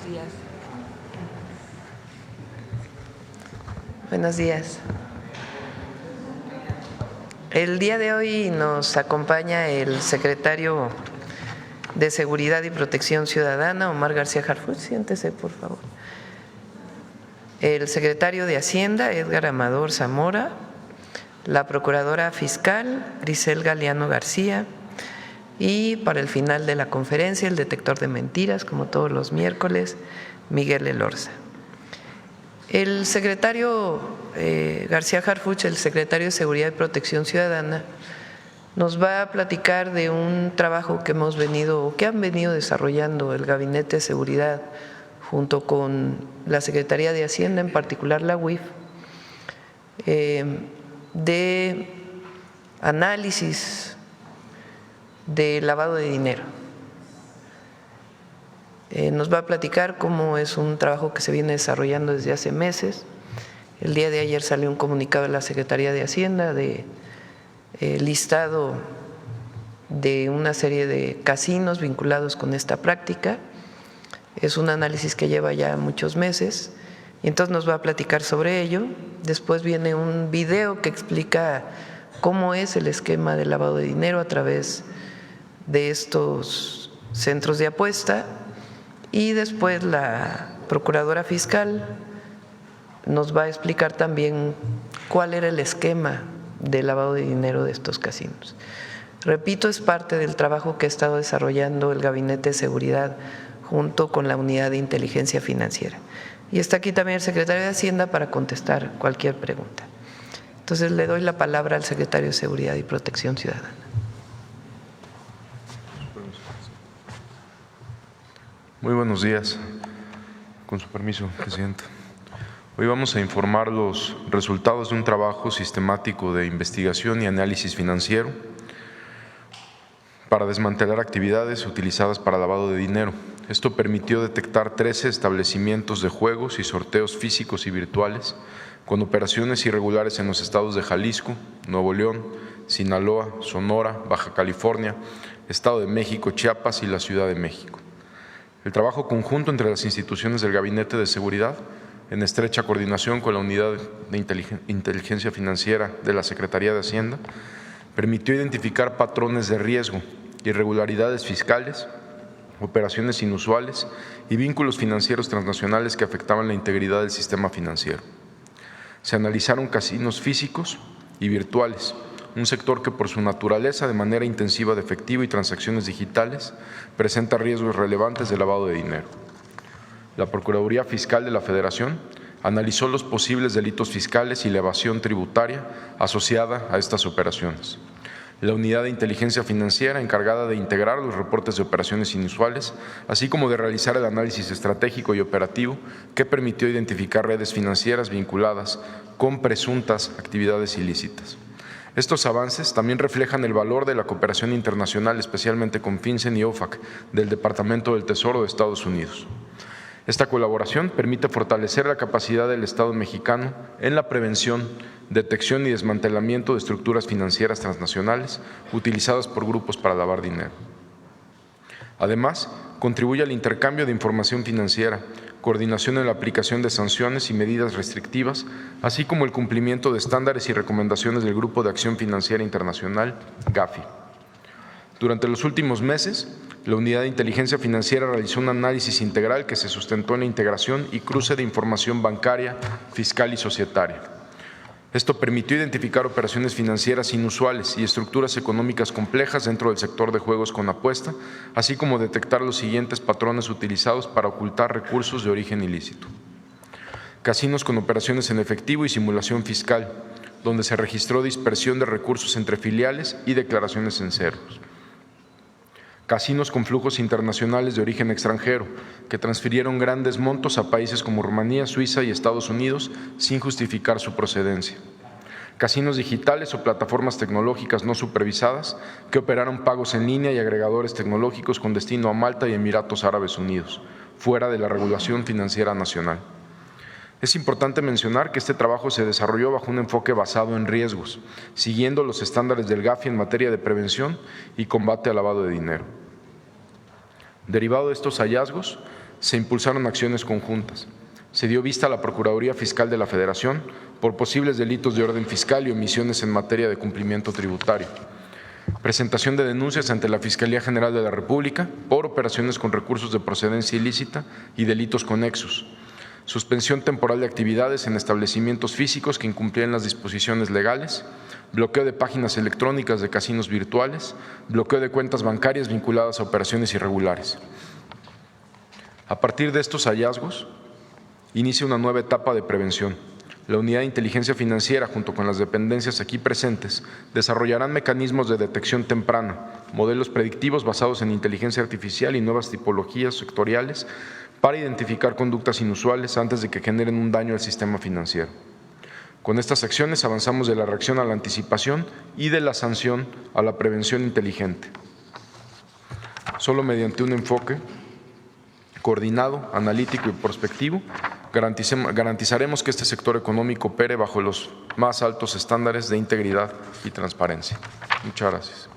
días. Buenos días. El día de hoy nos acompaña el secretario de Seguridad y Protección Ciudadana, Omar García Harfuch. Siéntese, por favor. El secretario de Hacienda, Edgar Amador Zamora. La procuradora fiscal, Grisel Galeano García. Y para el final de la conferencia, el detector de mentiras, como todos los miércoles, Miguel Elorza. El secretario García Harfuch, el secretario de Seguridad y Protección Ciudadana, nos va a platicar de un trabajo que han venido desarrollando el Gabinete de Seguridad junto con la Secretaría de Hacienda, en particular la UIF, de análisis de lavado de dinero. Nos va a platicar cómo es un trabajo que se viene desarrollando desde hace meses. El día de ayer salió un comunicado de la Secretaría de Hacienda de listado de una serie de casinos vinculados con esta práctica. Es un análisis que lleva ya muchos meses y entonces nos va a platicar sobre ello. Después viene un video que explica cómo es el esquema de lavado de dinero a través de estos centros de apuesta. Y después la procuradora fiscal nos va a explicar también cuál era el esquema de lavado de dinero de estos casinos. Repito, es parte del trabajo que ha estado desarrollando el Gabinete de Seguridad junto con la Unidad de Inteligencia Financiera. Y está aquí también el secretario de Hacienda para contestar cualquier pregunta. Entonces le doy la palabra al secretario de Seguridad y Protección Ciudadana. Muy buenos días. Con su permiso, presidenta. Hoy vamos a informar los resultados de un trabajo sistemático de investigación y análisis financiero para desmantelar actividades utilizadas para lavado de dinero. Esto permitió detectar 13 establecimientos de juegos y sorteos físicos y virtuales con operaciones irregulares en los estados de Jalisco, Nuevo León, Sinaloa, Sonora, Baja California, Estado de México, Chiapas y la Ciudad de México. El trabajo conjunto entre las instituciones del Gabinete de Seguridad, en estrecha coordinación con la Unidad de Inteligencia Financiera de la Secretaría de Hacienda, permitió identificar patrones de riesgo, irregularidades fiscales, operaciones inusuales y vínculos financieros transnacionales que afectaban la integridad del sistema financiero. Se analizaron casinos físicos y virtuales, un sector que por su naturaleza de manera intensiva de efectivo y transacciones digitales presenta riesgos relevantes de lavado de dinero. La Procuraduría Fiscal de la Federación analizó los posibles delitos fiscales y la evasión tributaria asociada a estas operaciones. La Unidad de Inteligencia Financiera, encargada de integrar los reportes de operaciones inusuales, así como de realizar el análisis estratégico y operativo que permitió identificar redes financieras vinculadas con presuntas actividades ilícitas. Estos avances también reflejan el valor de la cooperación internacional, especialmente con FinCEN y OFAC del Departamento del Tesoro de Estados Unidos. Esta colaboración permite fortalecer la capacidad del Estado mexicano en la prevención, detección y desmantelamiento de estructuras financieras transnacionales utilizadas por grupos para lavar dinero. Además, contribuye al intercambio de información financiera, coordinación en la aplicación de sanciones y medidas restrictivas, así como el cumplimiento de estándares y recomendaciones del Grupo de Acción Financiera Internacional, GAFI. Durante los últimos meses, la Unidad de Inteligencia Financiera realizó un análisis integral que se sustentó en la integración y cruce de información bancaria, fiscal y societaria. Esto permitió identificar operaciones financieras inusuales y estructuras económicas complejas dentro del sector de juegos con apuesta, así como detectar los siguientes patrones utilizados para ocultar recursos de origen ilícito. Casinos con operaciones en efectivo y simulación fiscal, donde se registró dispersión de recursos entre filiales y declaraciones en ceros. Casinos con flujos internacionales de origen extranjero, que transfirieron grandes montos a países como Rumanía, Suiza y Estados Unidos sin justificar su procedencia. Casinos digitales o plataformas tecnológicas no supervisadas que operaron pagos en línea y agregadores tecnológicos con destino a Malta y Emiratos Árabes Unidos, fuera de la regulación financiera nacional. Es importante mencionar que este trabajo se desarrolló bajo un enfoque basado en riesgos, siguiendo los estándares del GAFI en materia de prevención y combate al lavado de dinero. Derivado de estos hallazgos, se impulsaron acciones conjuntas. Se dio vista a la Procuraduría Fiscal de la Federación por posibles delitos de orden fiscal y omisiones en materia de cumplimiento tributario. Presentación de denuncias ante la Fiscalía General de la República por operaciones con recursos de procedencia ilícita y delitos conexos. Suspensión temporal de actividades en establecimientos físicos que incumplían las disposiciones legales, bloqueo de páginas electrónicas de casinos virtuales, bloqueo de cuentas bancarias vinculadas a operaciones irregulares. A partir de estos hallazgos, inicia una nueva etapa de prevención. La Unidad de Inteligencia Financiera, junto con las dependencias aquí presentes, desarrollarán mecanismos de detección temprana, modelos predictivos basados en inteligencia artificial y nuevas tipologías sectoriales para identificar conductas inusuales antes de que generen un daño al sistema financiero. Con estas acciones avanzamos de la reacción a la anticipación y de la sanción a la prevención inteligente. Solo mediante un enfoque coordinado, analítico y prospectivo, garantizaremos que este sector económico opere bajo los más altos estándares de integridad y transparencia. Muchas gracias.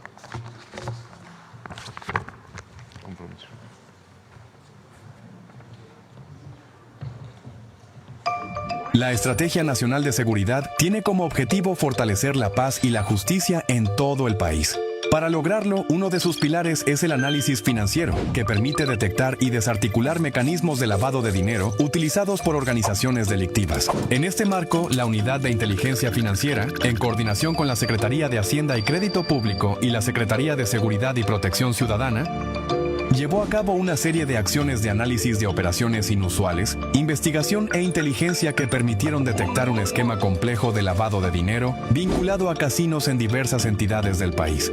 La Estrategia Nacional de Seguridad tiene como objetivo fortalecer la paz y la justicia en todo el país. Para lograrlo, uno de sus pilares es el análisis financiero, que permite detectar y desarticular mecanismos de lavado de dinero utilizados por organizaciones delictivas. En este marco, la Unidad de Inteligencia Financiera, en coordinación con la Secretaría de Hacienda y Crédito Público y la Secretaría de Seguridad y Protección Ciudadana, llevó a cabo una serie de acciones de análisis de operaciones inusuales, investigación e inteligencia que permitieron detectar un esquema complejo de lavado de dinero vinculado a casinos en diversas entidades del país.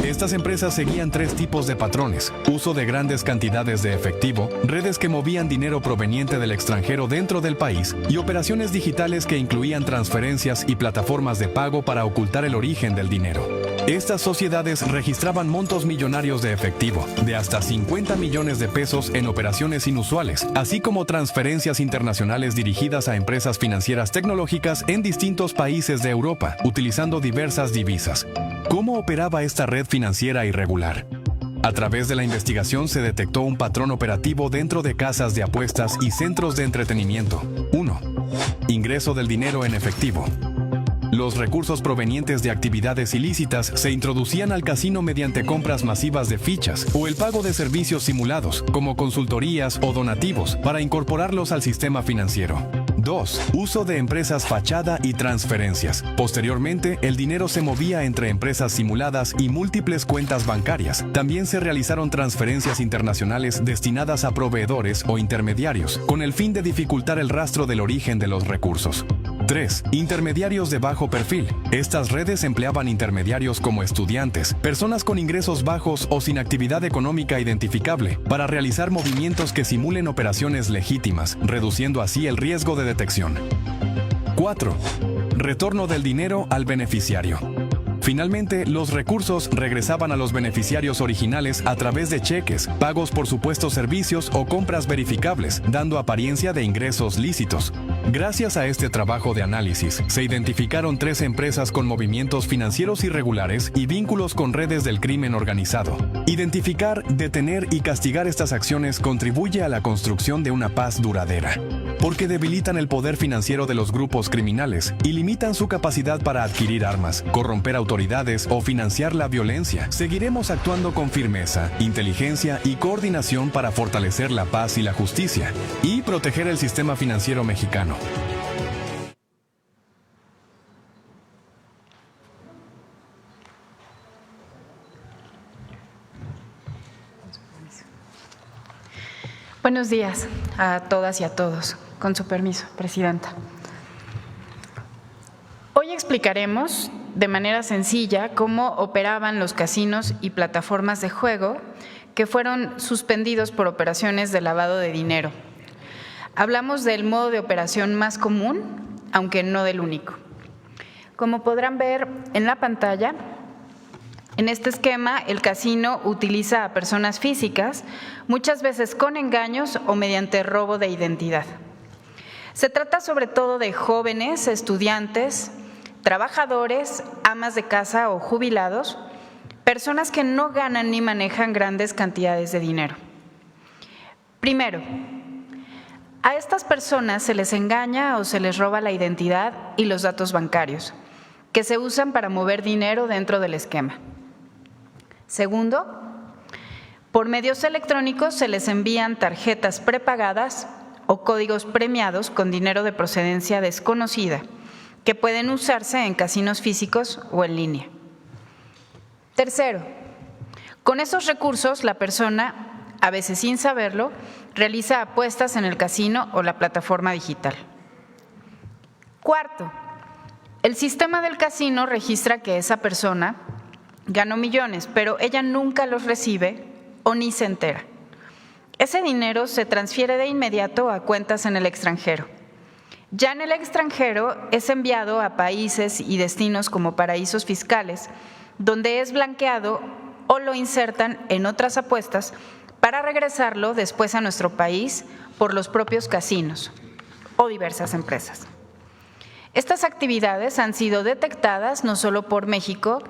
Estas empresas seguían tres tipos de patrones: uso de grandes cantidades de efectivo, redes que movían dinero proveniente del extranjero dentro del país y operaciones digitales que incluían transferencias y plataformas de pago para ocultar el origen del dinero. Estas sociedades registraban montos millonarios de efectivo, de hasta 50 millones de pesos en operaciones inusuales, así como transferencias internacionales dirigidas a empresas financieras tecnológicas en distintos países de Europa, utilizando diversas divisas. ¿Cómo operaba esta red financiera irregular? A través de la investigación se detectó un patrón operativo dentro de casas de apuestas y centros de entretenimiento. 1. Ingreso del dinero en efectivo. Los recursos provenientes de actividades ilícitas se introducían al casino mediante compras masivas de fichas o el pago de servicios simulados, como consultorías o donativos, para incorporarlos al sistema financiero. 2. Uso de empresas fachada y transferencias. Posteriormente, el dinero se movía entre empresas simuladas y múltiples cuentas bancarias. También se realizaron transferencias internacionales destinadas a proveedores o intermediarios, con el fin de dificultar el rastro del origen de los recursos. 3. Intermediarios de bajo perfil. Estas redes empleaban intermediarios como estudiantes, personas con ingresos bajos o sin actividad económica identificable, para realizar movimientos que simulen operaciones legítimas, reduciendo así el riesgo de detección. 4. Retorno del dinero al beneficiario. Finalmente, los recursos regresaban a los beneficiarios originales a través de cheques, pagos por supuestos servicios o compras verificables, dando apariencia de ingresos lícitos. Gracias a este trabajo de análisis, se identificaron 3 empresas con movimientos financieros irregulares y vínculos con redes del crimen organizado. Identificar, detener y castigar estas acciones contribuye a la construcción de una paz duradera, porque debilitan el poder financiero de los grupos criminales y limitan su capacidad para adquirir armas, corromper autoridades o financiar la violencia. Seguiremos actuando con firmeza, inteligencia y coordinación para fortalecer la paz y la justicia y proteger el sistema financiero mexicano. Buenos días a todas y a todos. Con su permiso, Presidenta. Hoy explicaremos de manera sencilla cómo operaban los casinos y plataformas de juego que fueron suspendidos por operaciones de lavado de dinero. Hablamos del modo de operación más común, aunque no del único. Como podrán ver en la pantalla, en este esquema, el casino utiliza a personas físicas, muchas veces con engaños o mediante robo de identidad. Se trata sobre todo de jóvenes, estudiantes, trabajadores, amas de casa o jubilados, personas que no ganan ni manejan grandes cantidades de dinero. Primero, a estas personas se les engaña o se les roba la identidad y los datos bancarios, que se usan para mover dinero dentro del esquema. Segundo, por medios electrónicos se les envían tarjetas prepagadas o códigos premiados con dinero de procedencia desconocida, que pueden usarse en casinos físicos o en línea. Tercero, con esos recursos la persona, a veces sin saberlo, realiza apuestas en el casino o la plataforma digital. Cuarto, el sistema del casino registra que esa persona ganó millones, pero ella nunca los recibe o ni se entera. Ese dinero se transfiere de inmediato a cuentas en el extranjero. Ya en el extranjero es enviado a países y destinos como paraísos fiscales, donde es blanqueado o lo insertan en otras apuestas para regresarlo después a nuestro país por los propios casinos o diversas empresas. Estas actividades han sido detectadas no solo por México,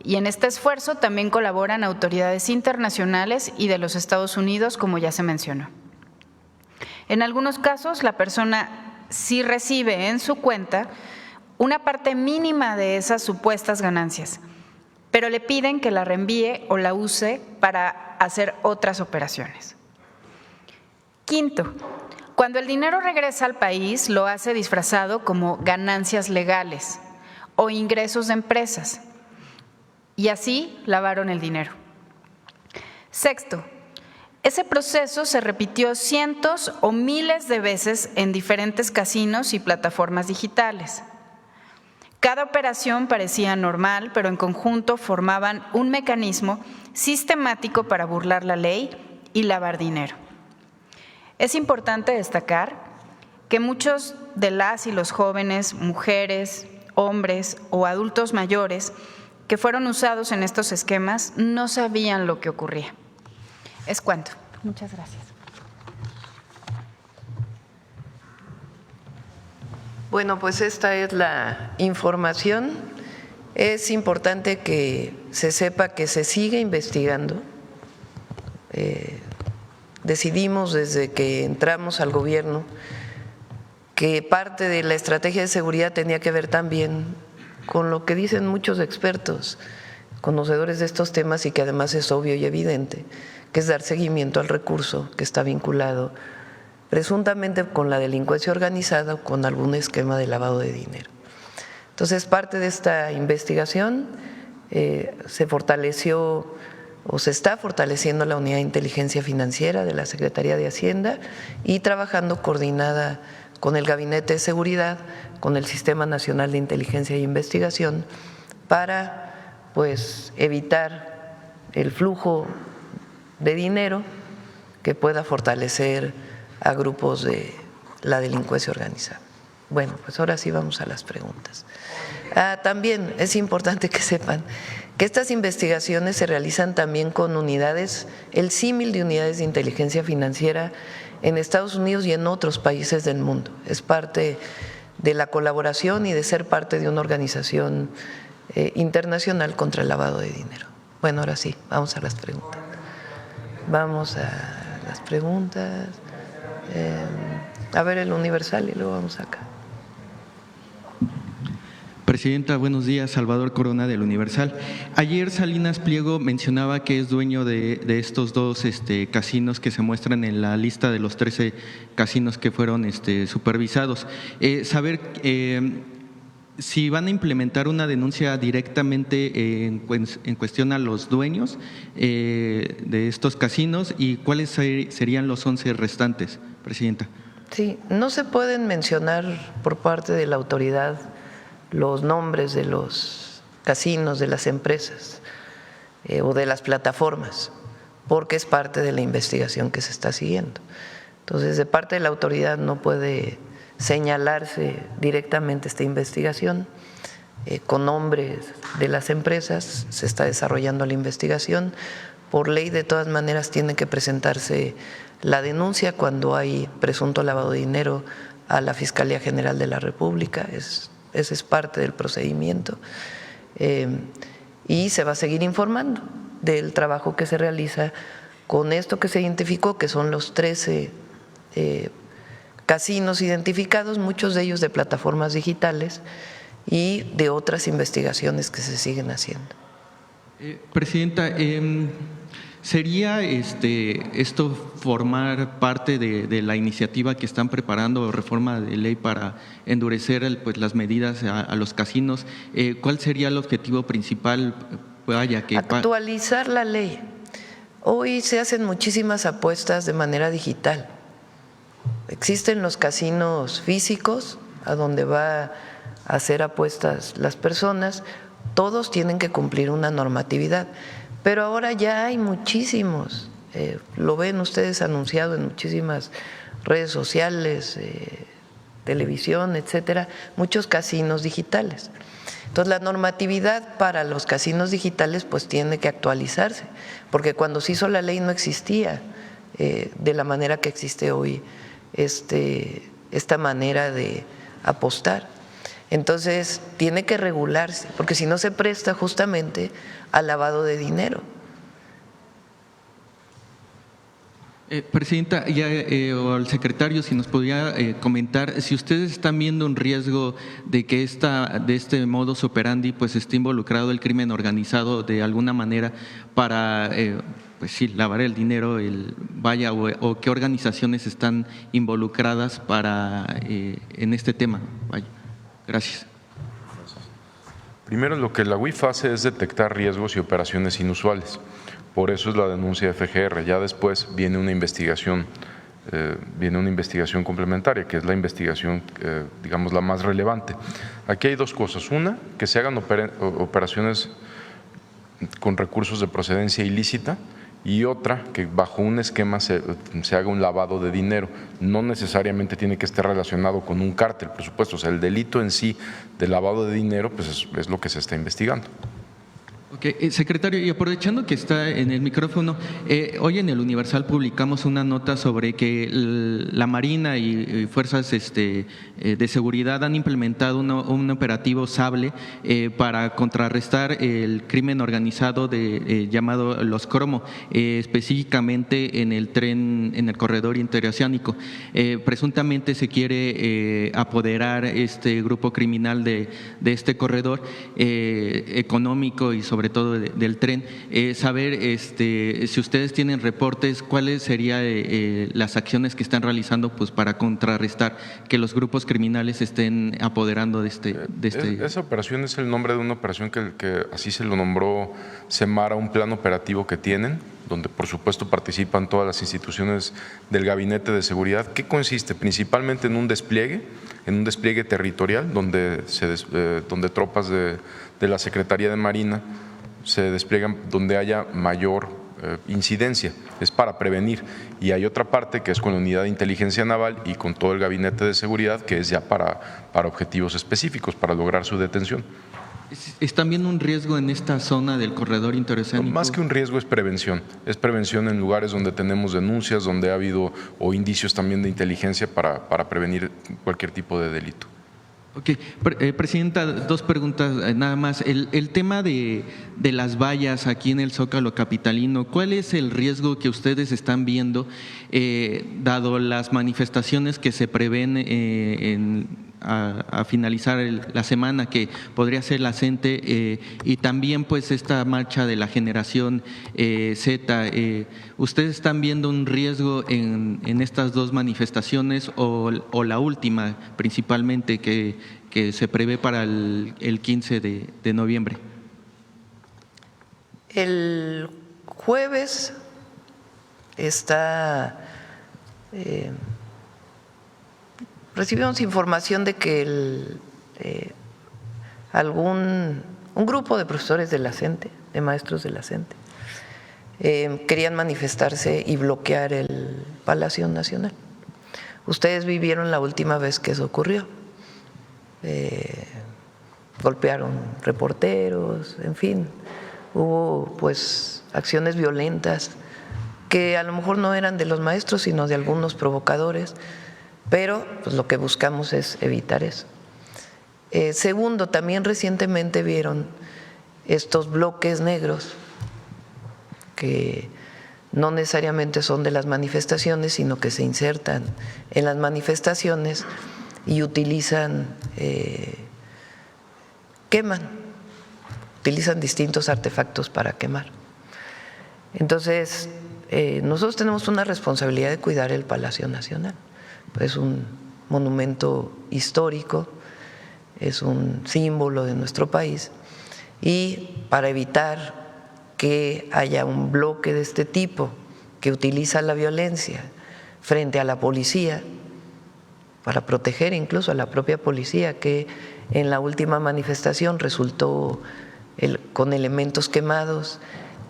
y en este esfuerzo también colaboran autoridades internacionales y de los Estados Unidos, como ya se mencionó. En algunos casos, la persona sí recibe en su cuenta una parte mínima de esas supuestas ganancias, pero le piden que la reenvíe o la use para hacer otras operaciones. Quinto, cuando el dinero regresa al país, lo hace disfrazado como ganancias legales o ingresos de empresas, y así lavaron el dinero. Sexto, ese proceso se repitió cientos o miles de veces en diferentes casinos y plataformas digitales. Cada operación parecía normal, pero en conjunto formaban un mecanismo sistemático para burlar la ley y lavar dinero. Es importante destacar que muchos de las y los jóvenes, mujeres, hombres o adultos mayores que fueron usados en estos esquemas no sabían lo que ocurría. Es cuanto. Muchas gracias. Bueno, pues esta es la información. Es importante que se sepa que se sigue investigando. Decidimos desde que entramos al gobierno que parte de la estrategia de seguridad tenía que ver también con lo que dicen muchos expertos, conocedores de estos temas y que además es obvio y evidente, que es dar seguimiento al recurso que está vinculado presuntamente con la delincuencia organizada o con algún esquema de lavado de dinero. Entonces, parte de esta investigación se fortaleció o se está fortaleciendo la unidad de inteligencia financiera de la Secretaría de Hacienda y trabajando coordinada con el Gabinete de Seguridad, con el Sistema Nacional de Inteligencia e Investigación, para evitar el flujo de dinero que pueda fortalecer a grupos de la delincuencia organizada. Bueno, pues ahora sí vamos a las preguntas. También es importante que sepan que estas investigaciones se realizan también con unidades, el símil de unidades de inteligencia financiera en Estados Unidos y en otros países del mundo. Es parte de la colaboración y de ser parte de una organización internacional contra el lavado de dinero. Bueno, ahora sí, vamos a las preguntas. Vamos a las preguntas. A ver el Universal y luego vamos acá. Presidenta, buenos días. Salvador Corona del Universal. Ayer Salinas Pliego mencionaba que es dueño de estos dos casinos que se muestran en la lista de los 13 casinos que fueron supervisados. Saber si van a implementar una denuncia directamente en cuestión a los dueños de estos casinos y cuáles serían los 11 restantes, Presidenta. Sí, no se pueden mencionar por parte de la autoridad los nombres de los casinos, de las empresas o de las plataformas, porque es parte de la investigación que se está siguiendo. Entonces, de parte de la autoridad no puede señalarse directamente esta investigación con nombres de las empresas, se está desarrollando la investigación. Por ley, de todas maneras, tiene que presentarse la denuncia cuando hay presunto lavado de dinero a la Fiscalía General de la República. Ese es parte del procedimiento y se va a seguir informando del trabajo que se realiza con esto que se identificó, que son los 13 casinos identificados, muchos de ellos de plataformas digitales y de otras investigaciones que se siguen haciendo. Presidenta, ¿sería esto formar parte de la iniciativa que están preparando, reforma de ley para endurecer pues, las medidas a los casinos? ¿Cuál sería el objetivo principal? Actualizar la ley. Hoy se hacen muchísimas apuestas de manera digital. Existen los casinos físicos, a donde va a hacer apuestas las personas, todos tienen que cumplir una normatividad, pero ahora ya hay muchísimos, lo ven ustedes anunciado en muchísimas redes sociales, televisión, etcétera, muchos casinos digitales. Entonces la normatividad para los casinos digitales pues tiene que actualizarse, porque cuando se hizo la ley no existía de la manera que existe hoy esta manera de apostar. Entonces tiene que regularse, porque si no se presta justamente al lavado de dinero. Presidenta, o al secretario, si nos podría comentar si ustedes están viendo un riesgo de que de este modus operandi pues esté involucrado el crimen organizado de alguna manera para pues sí, lavar el dinero, o qué organizaciones están involucradas en este tema. Vaya. Gracias. Primero, lo que la UIF hace es detectar riesgos y operaciones inusuales. Por eso es la denuncia de FGR. Ya después viene una investigación complementaria, que es la investigación, digamos, la más relevante. Aquí hay dos cosas. Una, que se hagan operaciones con recursos de procedencia ilícita, y otra, que bajo un esquema se haga un lavado de dinero. No necesariamente tiene que estar relacionado con un cártel, por supuesto. O sea, el delito en sí de lavado de dinero pues es lo que se está investigando. Okay. Secretario, y aprovechando que está en el micrófono, hoy en el Universal publicamos una nota sobre que la Marina y fuerzas de seguridad han implementado un operativo Sable para contrarrestar el crimen organizado llamado Los Cromo, específicamente en el tren, en el corredor interoceánico. Presuntamente se quiere apoderar este grupo criminal de este corredor económico y sobre todo del tren, saber si ustedes tienen reportes, cuáles serían las acciones que están realizando pues para contrarrestar que los grupos criminales estén apoderando de este. Esa operación es el nombre de una operación que así se lo nombró Semara, un plan operativo que tienen, donde por supuesto participan todas las instituciones del Gabinete de Seguridad, que consiste principalmente en un despliegue territorial, donde tropas de la Secretaría de Marina se despliegan donde haya mayor incidencia, es para prevenir. Y hay otra parte que es con la Unidad de Inteligencia Naval y con todo el Gabinete de Seguridad, que es ya para objetivos específicos, para lograr su detención. ¿Es también un riesgo en esta zona del corredor interoceánico? Más que un riesgo es prevención en lugares donde tenemos denuncias, donde ha habido o indicios también de inteligencia para prevenir cualquier tipo de delito. Ok, Presidenta, dos preguntas nada más. El tema de las vallas aquí en el Zócalo capitalino, ¿cuál es el riesgo que ustedes están viendo, dado las manifestaciones que se prevén a finalizar la semana, que podría ser la CENTE, y también pues esta marcha de la generación Z? ¿Ustedes están viendo un riesgo en estas dos manifestaciones o la última principalmente que se prevé para el 15 de noviembre? El jueves recibimos información de que un grupo de profesores de la CENTE, de maestros de la CENTE, querían manifestarse y bloquear el Palacio Nacional. Ustedes vivieron la última vez que eso ocurrió. Golpearon reporteros, en fin, hubo pues acciones violentas que a lo mejor no eran de los maestros, sino de algunos provocadores, pero pues lo que buscamos es evitar eso. Segundo, también recientemente vieron estos bloques negros que no necesariamente son de las manifestaciones, sino que se insertan en las manifestaciones y utilizan, utilizan distintos artefactos para quemar. Entonces, nosotros tenemos una responsabilidad de cuidar el Palacio Nacional. Es un monumento histórico, es un símbolo de nuestro país, y para evitar que haya un bloque de este tipo que utiliza la violencia frente a la policía, para proteger incluso a la propia policía, que en la última manifestación resultó con elementos quemados,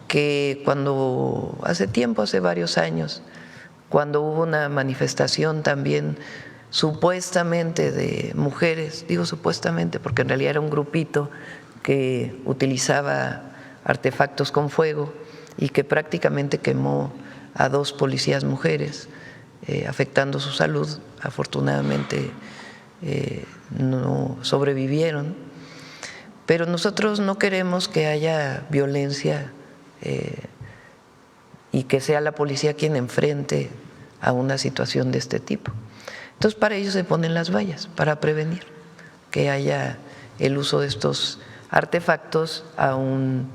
que cuando hace varios años, cuando hubo una manifestación también supuestamente de mujeres, digo supuestamente porque en realidad era un grupito que utilizaba artefactos con fuego y que prácticamente quemó a 2 policías mujeres, afectando su salud. Afortunadamente no sobrevivieron, pero nosotros no queremos que haya violencia y que sea la policía quien enfrente a una situación de este tipo. Entonces, para ello se ponen las vallas, para prevenir que haya el uso de estos artefactos a un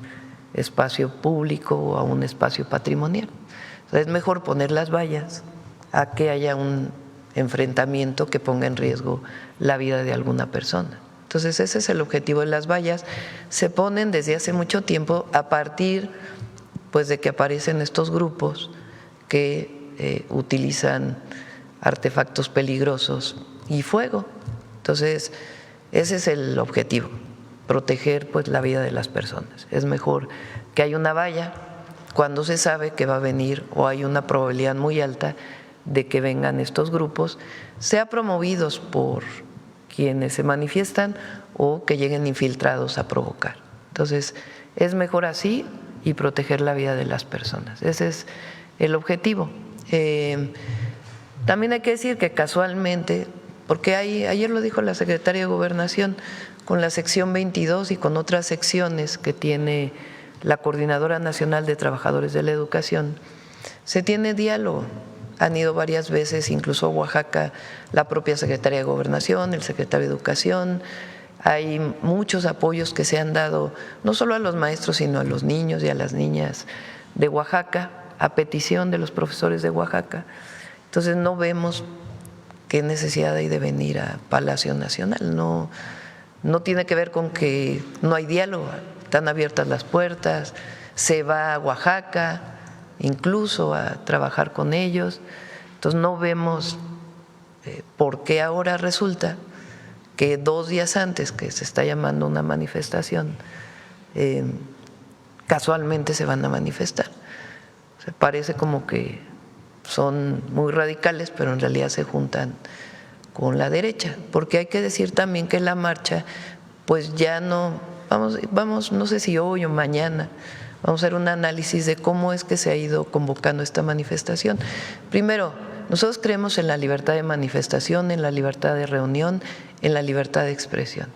espacio público o a un espacio patrimonial. Entonces, es mejor poner las vallas a que haya un enfrentamiento que ponga en riesgo la vida de alguna persona. Entonces, ese es el objetivo de las vallas. Se ponen desde hace mucho tiempo a partir pues de que aparecen estos grupos que utilizan artefactos peligrosos y fuego. Entonces, ese es el objetivo, proteger pues la vida de las personas. Es mejor que haya una valla cuando se sabe que va a venir o hay una probabilidad muy alta de que vengan estos grupos, sea promovidos por quienes se manifiestan o que lleguen infiltrados a provocar. Entonces, es mejor así y proteger la vida de las personas. Ese es el objetivo. También hay que decir que casualmente, porque ayer lo dijo la secretaria de Gobernación, con la sección 22 y con otras secciones que tiene la Coordinadora Nacional de Trabajadores de la Educación, se tiene diálogo. Han ido varias veces, incluso a Oaxaca, la propia Secretaría de Gobernación, el secretario de Educación. Hay muchos apoyos que se han dado, no solo a los maestros, sino a los niños y a las niñas de Oaxaca, a petición de los profesores de Oaxaca. Entonces, no vemos qué necesidad hay de venir a Palacio Nacional. No tiene que ver con que no hay diálogo, están abiertas las puertas, se va a Oaxaca incluso a trabajar con ellos. Entonces, no vemos por qué ahora resulta que 2 días antes que se está llamando una manifestación, casualmente se van a manifestar. O sea, parece como que son muy radicales, pero en realidad se juntan con la derecha, porque hay que decir también que la marcha, pues ya no, vamos, no sé si hoy o mañana, vamos a hacer un análisis de cómo es que se ha ido convocando esta manifestación. Primero, nosotros creemos en la libertad de manifestación, en la libertad de reunión, en la libertad de expresión.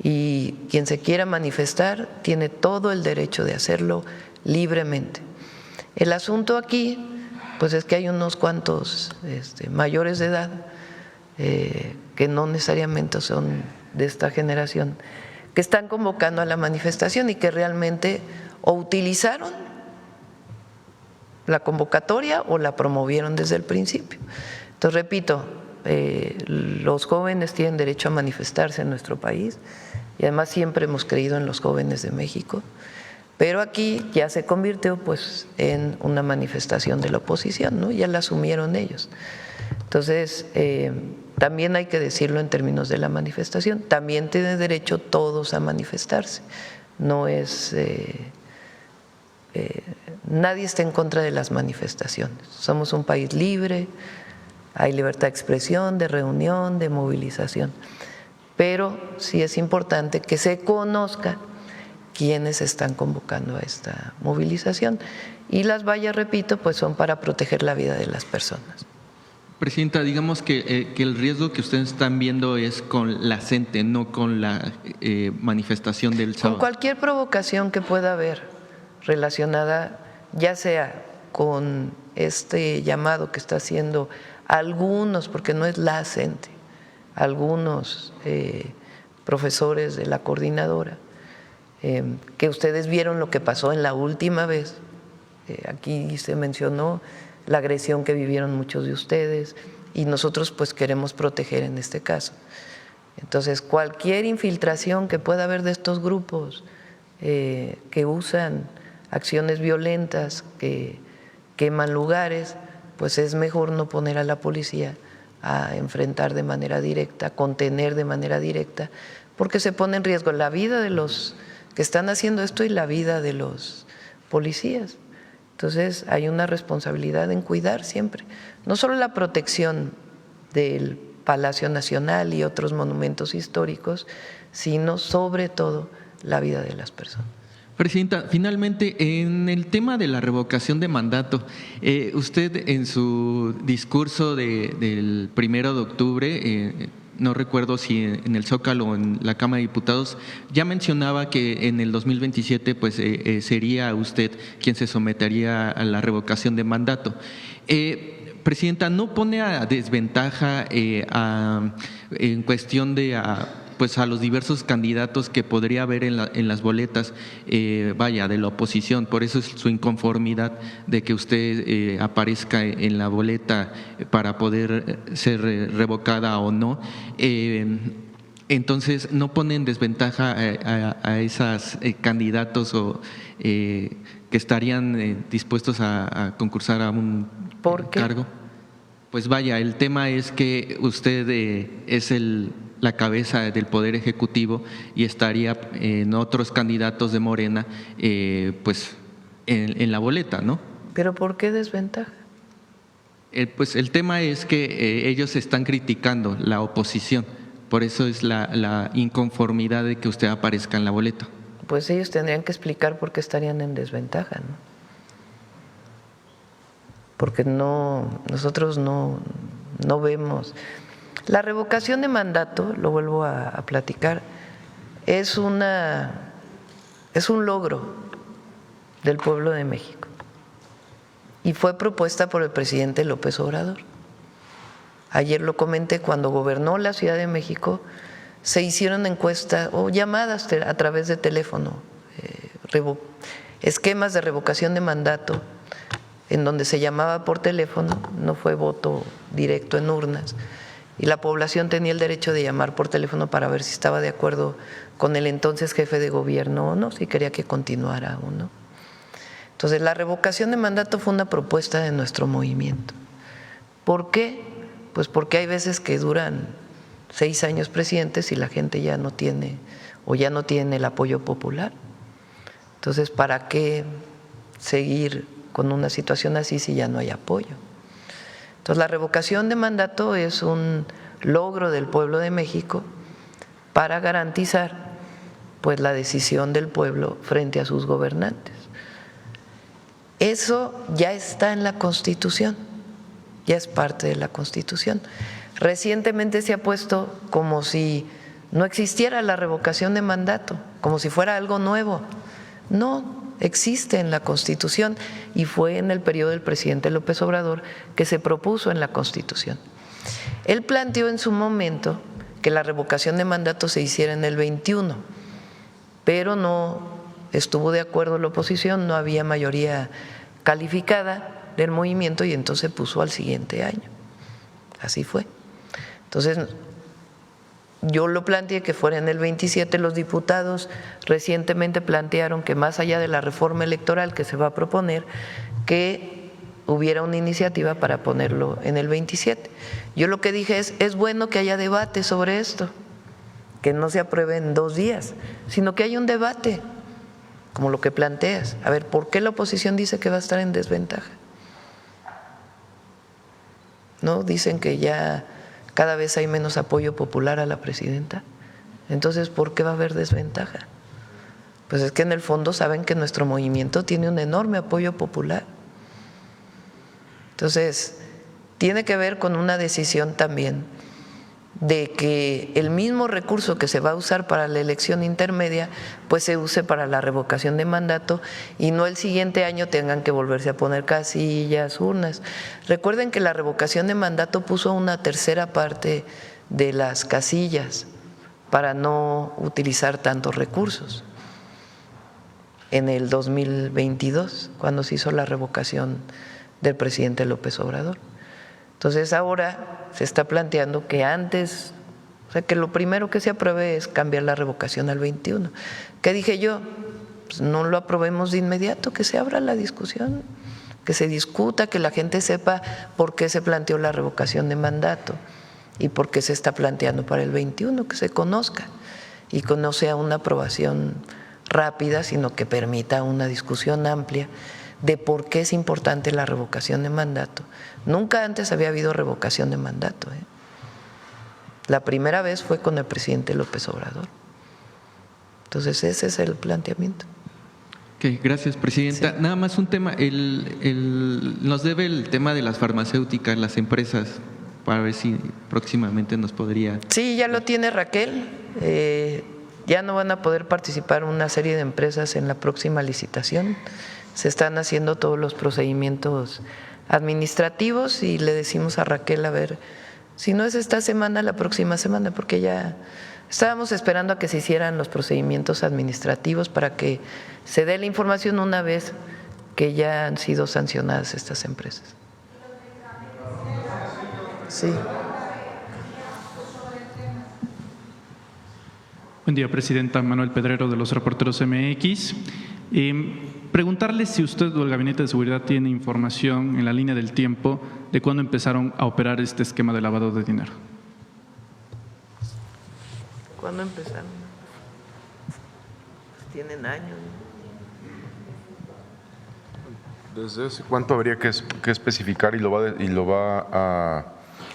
Y quien se quiera manifestar tiene todo el derecho de hacerlo libremente. El asunto aquí, pues es que hay unos cuantos mayores de edad que no necesariamente son de esta generación, que están convocando a la manifestación y que realmente o utilizaron la convocatoria o la promovieron desde el principio. Entonces, repito, los jóvenes tienen derecho a manifestarse en nuestro país y además siempre hemos creído en los jóvenes de México, pero aquí ya se convirtió pues en una manifestación de la oposición, ¿no? Ya la asumieron ellos. Entonces, también hay que decirlo en términos de la manifestación, también tienen derecho todos a manifestarse, no es… nadie está en contra de las manifestaciones, somos un país libre, hay libertad de expresión, de reunión, de movilización, pero sí es importante que se conozca quiénes están convocando a esta movilización y las vallas, repito, pues son para proteger la vida de las personas. Presidenta, digamos que el riesgo que ustedes están viendo es con la CENTE, no con la manifestación del sábado. Con cualquier provocación que pueda haber relacionada ya sea con este llamado que está haciendo algunos, porque no es la CENTE, algunos profesores de la coordinadora, que ustedes vieron lo que pasó en la última vez. Aquí se mencionó la agresión que vivieron muchos de ustedes y nosotros pues queremos proteger en este caso. Entonces, cualquier infiltración que pueda haber de estos grupos que usan acciones violentas, que queman lugares, pues es mejor no poner a la policía a enfrentar de manera directa, contener de manera directa, porque se pone en riesgo la vida de los que están haciendo esto y la vida de los policías. Entonces hay una responsabilidad en cuidar siempre, no solo la protección del Palacio Nacional y otros monumentos históricos, sino sobre todo la vida de las personas. Presidenta, finalmente, en el tema de la revocación de mandato, usted en su discurso del 1 de octubre, no recuerdo si en el Zócalo o en la Cámara de Diputados, ya mencionaba que en el 2027 pues, sería usted quien se sometería a la revocación de mandato. Presidenta, ¿no pone a desventaja en cuestión de pues a los diversos candidatos que podría haber en las boletas, de la oposición? Por eso es su inconformidad de que usted aparezca en la boleta para poder ser revocada o no. Entonces, ¿no pone en desventaja a esos candidatos que estarían dispuestos a concursar a un cargo? Pues el tema es que usted es la cabeza del Poder Ejecutivo y estaría en otros candidatos de Morena, pues en la boleta, ¿no? ¿Pero por qué desventaja? Pues el tema es que ellos están criticando, la oposición, por eso es la inconformidad de que usted aparezca en la boleta. Pues ellos tendrían que explicar por qué estarían en desventaja, ¿no? Porque nosotros no vemos. La revocación de mandato, lo vuelvo a platicar, es un logro del pueblo de México y fue propuesta por el presidente López Obrador. Ayer lo comenté, cuando gobernó la Ciudad de México se hicieron encuestas o llamadas a través de teléfono, esquemas de revocación de mandato en donde se llamaba por teléfono, no fue voto directo en urnas, y la población tenía el derecho de llamar por teléfono para ver si estaba de acuerdo con el entonces jefe de gobierno o no, si quería que continuara o no. Entonces, la revocación de mandato fue una propuesta de nuestro movimiento. ¿Por qué? Pues porque hay veces que duran 6 años presidentes y la gente ya no tiene el apoyo popular. Entonces, ¿para qué seguir con una situación así si ya no hay apoyo? Entonces, la revocación de mandato es un logro del pueblo de México para garantizar pues la decisión del pueblo frente a sus gobernantes. Eso ya está en la Constitución, ya es parte de la Constitución. Recientemente se ha puesto como si no existiera la revocación de mandato, como si fuera algo nuevo. No, existe en la Constitución y fue en el periodo del presidente López Obrador que se propuso en la Constitución. Él planteó en su momento que la revocación de mandato se hiciera en el 21, pero no estuvo de acuerdo la oposición, no había mayoría calificada del movimiento y entonces puso al siguiente año. Así fue. Entonces, yo lo planteé que fuera en el 27, los diputados recientemente plantearon que más allá de la reforma electoral que se va a proponer, que hubiera una iniciativa para ponerlo en el 27. Yo lo que dije es bueno que haya debate sobre esto, que no se apruebe en 2 días, sino que haya un debate, como lo que planteas. A ver, ¿por qué la oposición dice que va a estar en desventaja? ¿No? Dicen que ya cada vez hay menos apoyo popular a la presidenta. Entonces, ¿por qué va a haber desventaja? Pues es que en el fondo saben que nuestro movimiento tiene un enorme apoyo popular. Entonces, tiene que ver con una decisión también de que el mismo recurso que se va a usar para la elección intermedia, pues se use para la revocación de mandato y no el siguiente año tengan que volverse a poner casillas, urnas. Recuerden que la revocación de mandato puso una tercera parte de las casillas para no utilizar tantos recursos en el 2022, cuando se hizo la revocación del presidente López Obrador. Entonces ahora se está planteando que antes, o sea, que lo primero que se apruebe es cambiar la revocación al 21. ¿Qué dije yo? Pues no lo aprobemos de inmediato, que se abra la discusión, que se discuta, que la gente sepa por qué se planteó la revocación de mandato y por qué se está planteando para el 21, que se conozca y que no sea una aprobación rápida, sino que permita una discusión amplia de por qué es importante la revocación de mandato. Nunca antes había habido revocación de mandato. La primera vez fue con el presidente López Obrador. Entonces ese es el planteamiento. Okay, gracias, presidenta. Sí. Nada más un tema, nos debe el tema de las farmacéuticas, las empresas, para ver si próximamente nos podría… Sí, ya lo tiene Raquel. Ya no van a poder participar una serie de empresas en la próxima licitación. Se están haciendo todos los procedimientos administrativos y le decimos a Raquel a ver si no es esta semana, la próxima semana, porque ya estábamos esperando a que se hicieran los procedimientos administrativos para que se dé la información una vez que ya han sido sancionadas estas empresas. Sí. Buen día, presidenta. Manuel Pedrero, de los Reporteros MX. Preguntarle si usted o el Gabinete de Seguridad tiene información en la línea del tiempo de cuándo empezaron a operar este esquema de lavado de dinero. ¿Cuándo empezaron? Pues tienen años. ¿Desde hace cuánto habría que especificar y lo va a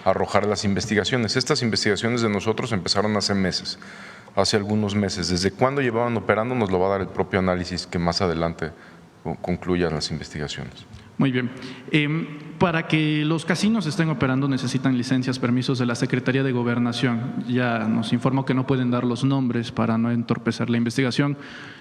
arrojar las investigaciones? Estas investigaciones de nosotros empezaron hace meses. Hace algunos meses. ¿Desde cuándo llevaban operando? Nos lo va a dar el propio análisis que más adelante concluyan las investigaciones. Muy bien. Para que los casinos estén operando necesitan licencias, permisos de la Secretaría de Gobernación. Ya nos informó que no pueden dar los nombres para no entorpecer la investigación.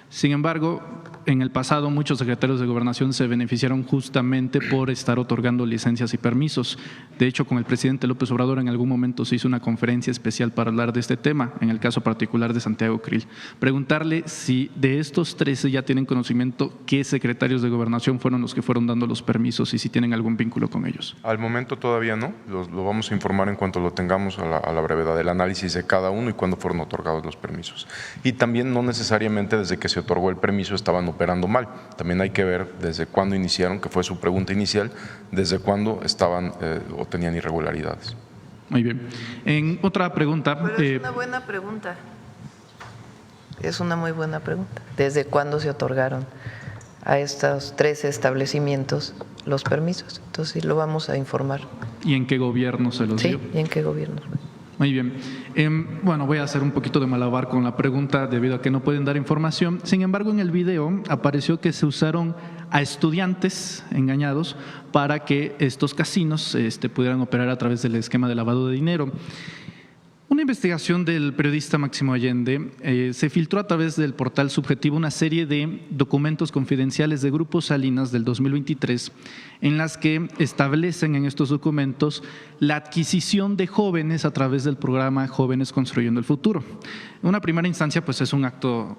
Sin embargo, en el pasado muchos secretarios de Gobernación se beneficiaron justamente por estar otorgando licencias y permisos. De hecho, con el presidente López Obrador en algún momento se hizo una conferencia especial para hablar de este tema, en el caso particular de Santiago Krill. Preguntarle si de estos 13 ya tienen conocimiento qué secretarios de Gobernación fueron los que fueron dando los permisos y si tienen algún vínculo con ellos. Al momento todavía no, lo vamos a informar en cuanto lo tengamos a la brevedad del análisis de cada uno y cuándo fueron otorgados los permisos. Y también no necesariamente desde que se otorgó el permiso estaban operando mal. También hay que ver desde cuándo iniciaron, que fue su pregunta inicial, desde cuándo estaban o tenían irregularidades. Muy bien. En otra pregunta… Pero es una buena pregunta. Es una muy buena pregunta. ¿Desde cuándo se otorgaron a estos 13 establecimientos los permisos? Entonces sí lo vamos a informar. ¿Y en qué gobierno se los dio? Sí, ¿y en qué gobierno? Muy bien. Bueno, voy a hacer un poquito de malabar con la pregunta debido a que no pueden dar información. Sin embargo, en el video apareció que se usaron a estudiantes engañados para que estos casinos pudieran operar a través del esquema de lavado de dinero. Una investigación del periodista Máximo Allende se filtró a través del portal Subjetivo una serie de documentos confidenciales de Grupo Salinas del 2023 en las que establecen en estos documentos la adquisición de jóvenes a través del programa Jóvenes Construyendo el Futuro. En una primera instancia, pues es un acto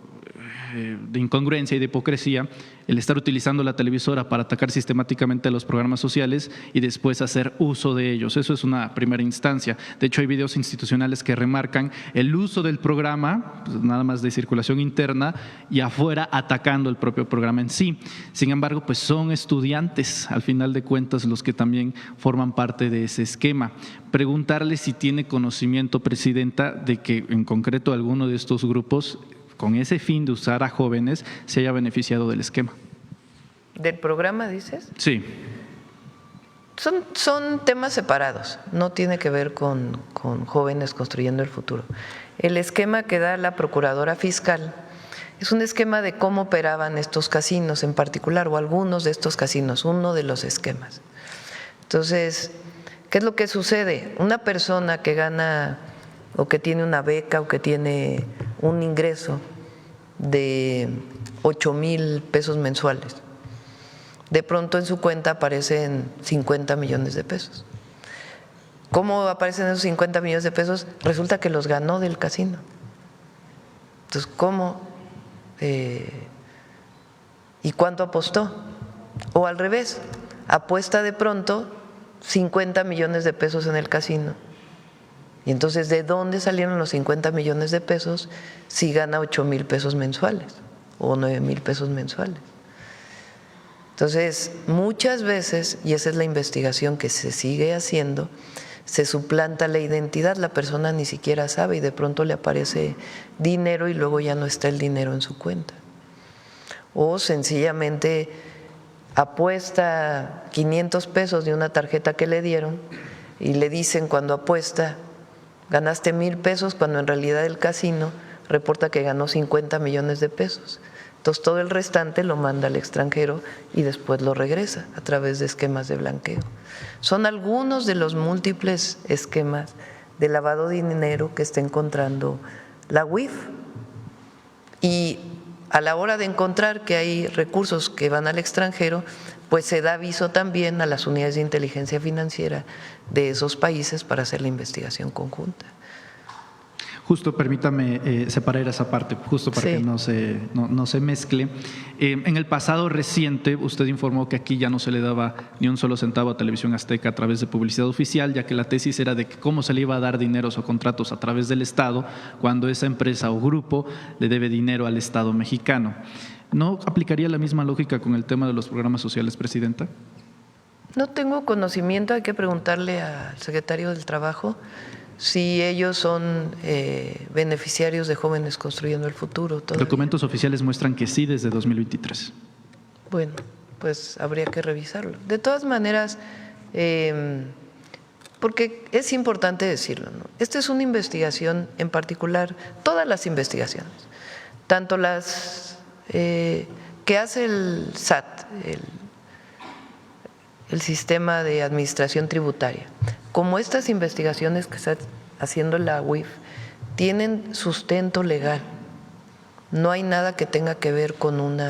de incongruencia y de hipocresía el estar utilizando la televisora para atacar sistemáticamente a los programas sociales y después hacer uso de ellos. Eso es una primera instancia. De hecho, hay videos institucionales que remarcan el uso del programa, pues nada más de circulación interna, y afuera atacando el propio programa en sí. Sin embargo, pues son estudiantes, al final de cuentas, los que también forman parte de ese esquema. Preguntarle si tiene conocimiento, presidenta, de que en concreto alguno de estos grupos, con ese fin de usar a jóvenes, se haya beneficiado del esquema. ¿Del programa, dices? Sí. Son temas separados, no tiene que ver con Jóvenes Construyendo el Futuro. El esquema que da la Procuradora Fiscal es un esquema de cómo operaban estos casinos en particular, o algunos de estos casinos, uno de los esquemas. Entonces, ¿qué es lo que sucede? Una persona que gana o que tiene una beca, o que tiene un ingreso de 8,000 pesos mensuales. De pronto en su cuenta aparecen 50 millones de pesos. ¿Cómo aparecen esos 50 millones de pesos? Resulta que los ganó del casino. Entonces, ¿cómo? ¿Y cuánto apostó? O al revés, apuesta de pronto 50 millones de pesos en el casino. Y entonces, ¿de dónde salieron los 50 millones de pesos si gana 8,000 pesos mensuales o 9,000 pesos mensuales? Entonces, muchas veces, y esa es la investigación que se sigue haciendo, se suplanta la identidad, la persona ni siquiera sabe y de pronto le aparece dinero y luego ya no está el dinero en su cuenta. O sencillamente apuesta 500 pesos de una tarjeta que le dieron y le dicen cuando apuesta, ganaste 1,000 pesos, cuando en realidad el casino reporta que ganó 50 millones de pesos. Entonces todo el restante lo manda al extranjero y después lo regresa a través de esquemas de blanqueo. Son algunos de los múltiples esquemas de lavado de dinero que está encontrando la UIF. Y a la hora de encontrar que hay recursos que van al extranjero, pues se da aviso también a las unidades de inteligencia financiera de esos países para hacer la investigación conjunta. Justo, permítame separar esa parte, justo para que no se mezcle. En el pasado reciente, usted informó que aquí ya no se le daba ni un solo centavo a Televisión Azteca a través de publicidad oficial, ya que la tesis era de que cómo se le iba a dar dineros o contratos a través del Estado cuando esa empresa o grupo le debe dinero al Estado mexicano. ¿No aplicaría la misma lógica con el tema de los programas sociales, Presidenta? No tengo conocimiento, hay que preguntarle al secretario del Trabajo si ellos son beneficiarios de Jóvenes Construyendo el Futuro. Todavía. Documentos oficiales muestran que sí desde 2023. Bueno, pues habría que revisarlo. De todas maneras, porque es importante decirlo, ¿no? Esta es una investigación en particular, todas las investigaciones, tanto las que hace el SAT, el Sistema de Administración Tributaria, como estas investigaciones que está haciendo la UIF, tienen sustento legal. No hay nada que tenga que ver con un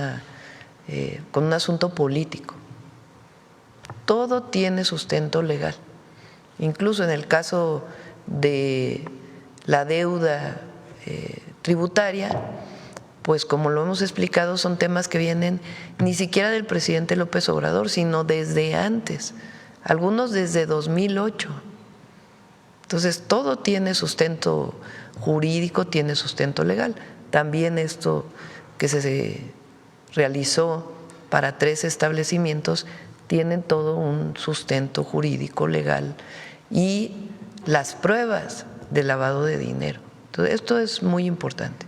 asunto político. Todo tiene sustento legal. Incluso en el caso de la deuda tributaria, pues como lo hemos explicado, son temas que vienen ni siquiera del presidente López Obrador, sino desde antes, algunos desde 2008. Entonces, todo tiene sustento jurídico, tiene sustento legal. También esto que se realizó para 3 establecimientos tienen todo un sustento jurídico legal y las pruebas de lavado de dinero. Entonces, esto es muy importante.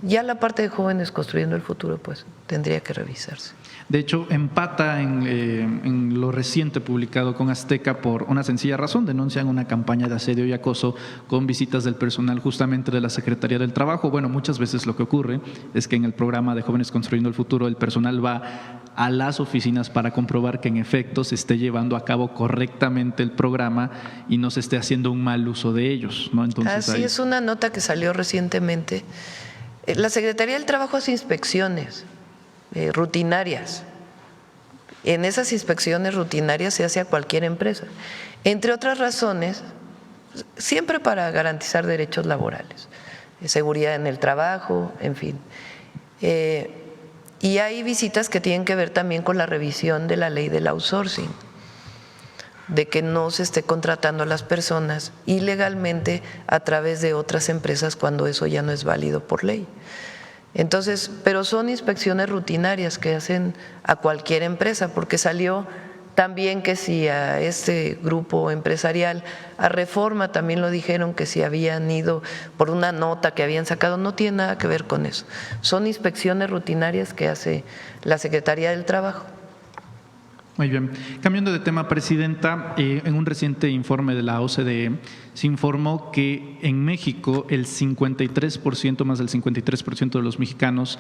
Ya la parte de Jóvenes Construyendo el Futuro, pues tendría que revisarse. De hecho, empata en lo reciente publicado con Azteca por una sencilla razón. Denuncian una campaña de asedio y acoso con visitas del personal justamente de la Secretaría del Trabajo. Bueno, muchas veces lo que ocurre es que en el programa de Jóvenes Construyendo el Futuro el personal va a las oficinas para comprobar que en efecto se esté llevando a cabo correctamente el programa y no se esté haciendo un mal uso de ellos, ¿no? Entonces, así es una nota que salió recientemente. La Secretaría del Trabajo hace inspecciones rutinarias. En esas inspecciones rutinarias se hace a cualquier empresa, entre otras razones, siempre para garantizar derechos laborales, seguridad en el trabajo, en fin. Y hay visitas que tienen que ver también con la revisión de la ley del outsourcing, de que no se esté contratando a las personas ilegalmente a través de otras empresas cuando eso ya no es válido por ley. Entonces, pero son inspecciones rutinarias que hacen a cualquier empresa, porque salió también que si a este grupo empresarial, a Reforma también lo dijeron que si habían ido por una nota que habían sacado, no tiene nada que ver con eso. Son inspecciones rutinarias que hace la Secretaría del Trabajo. Muy bien. Cambiando de tema, Presidenta, en un reciente informe de la OCDE se informó que en México el 53%, más del 53% de los mexicanos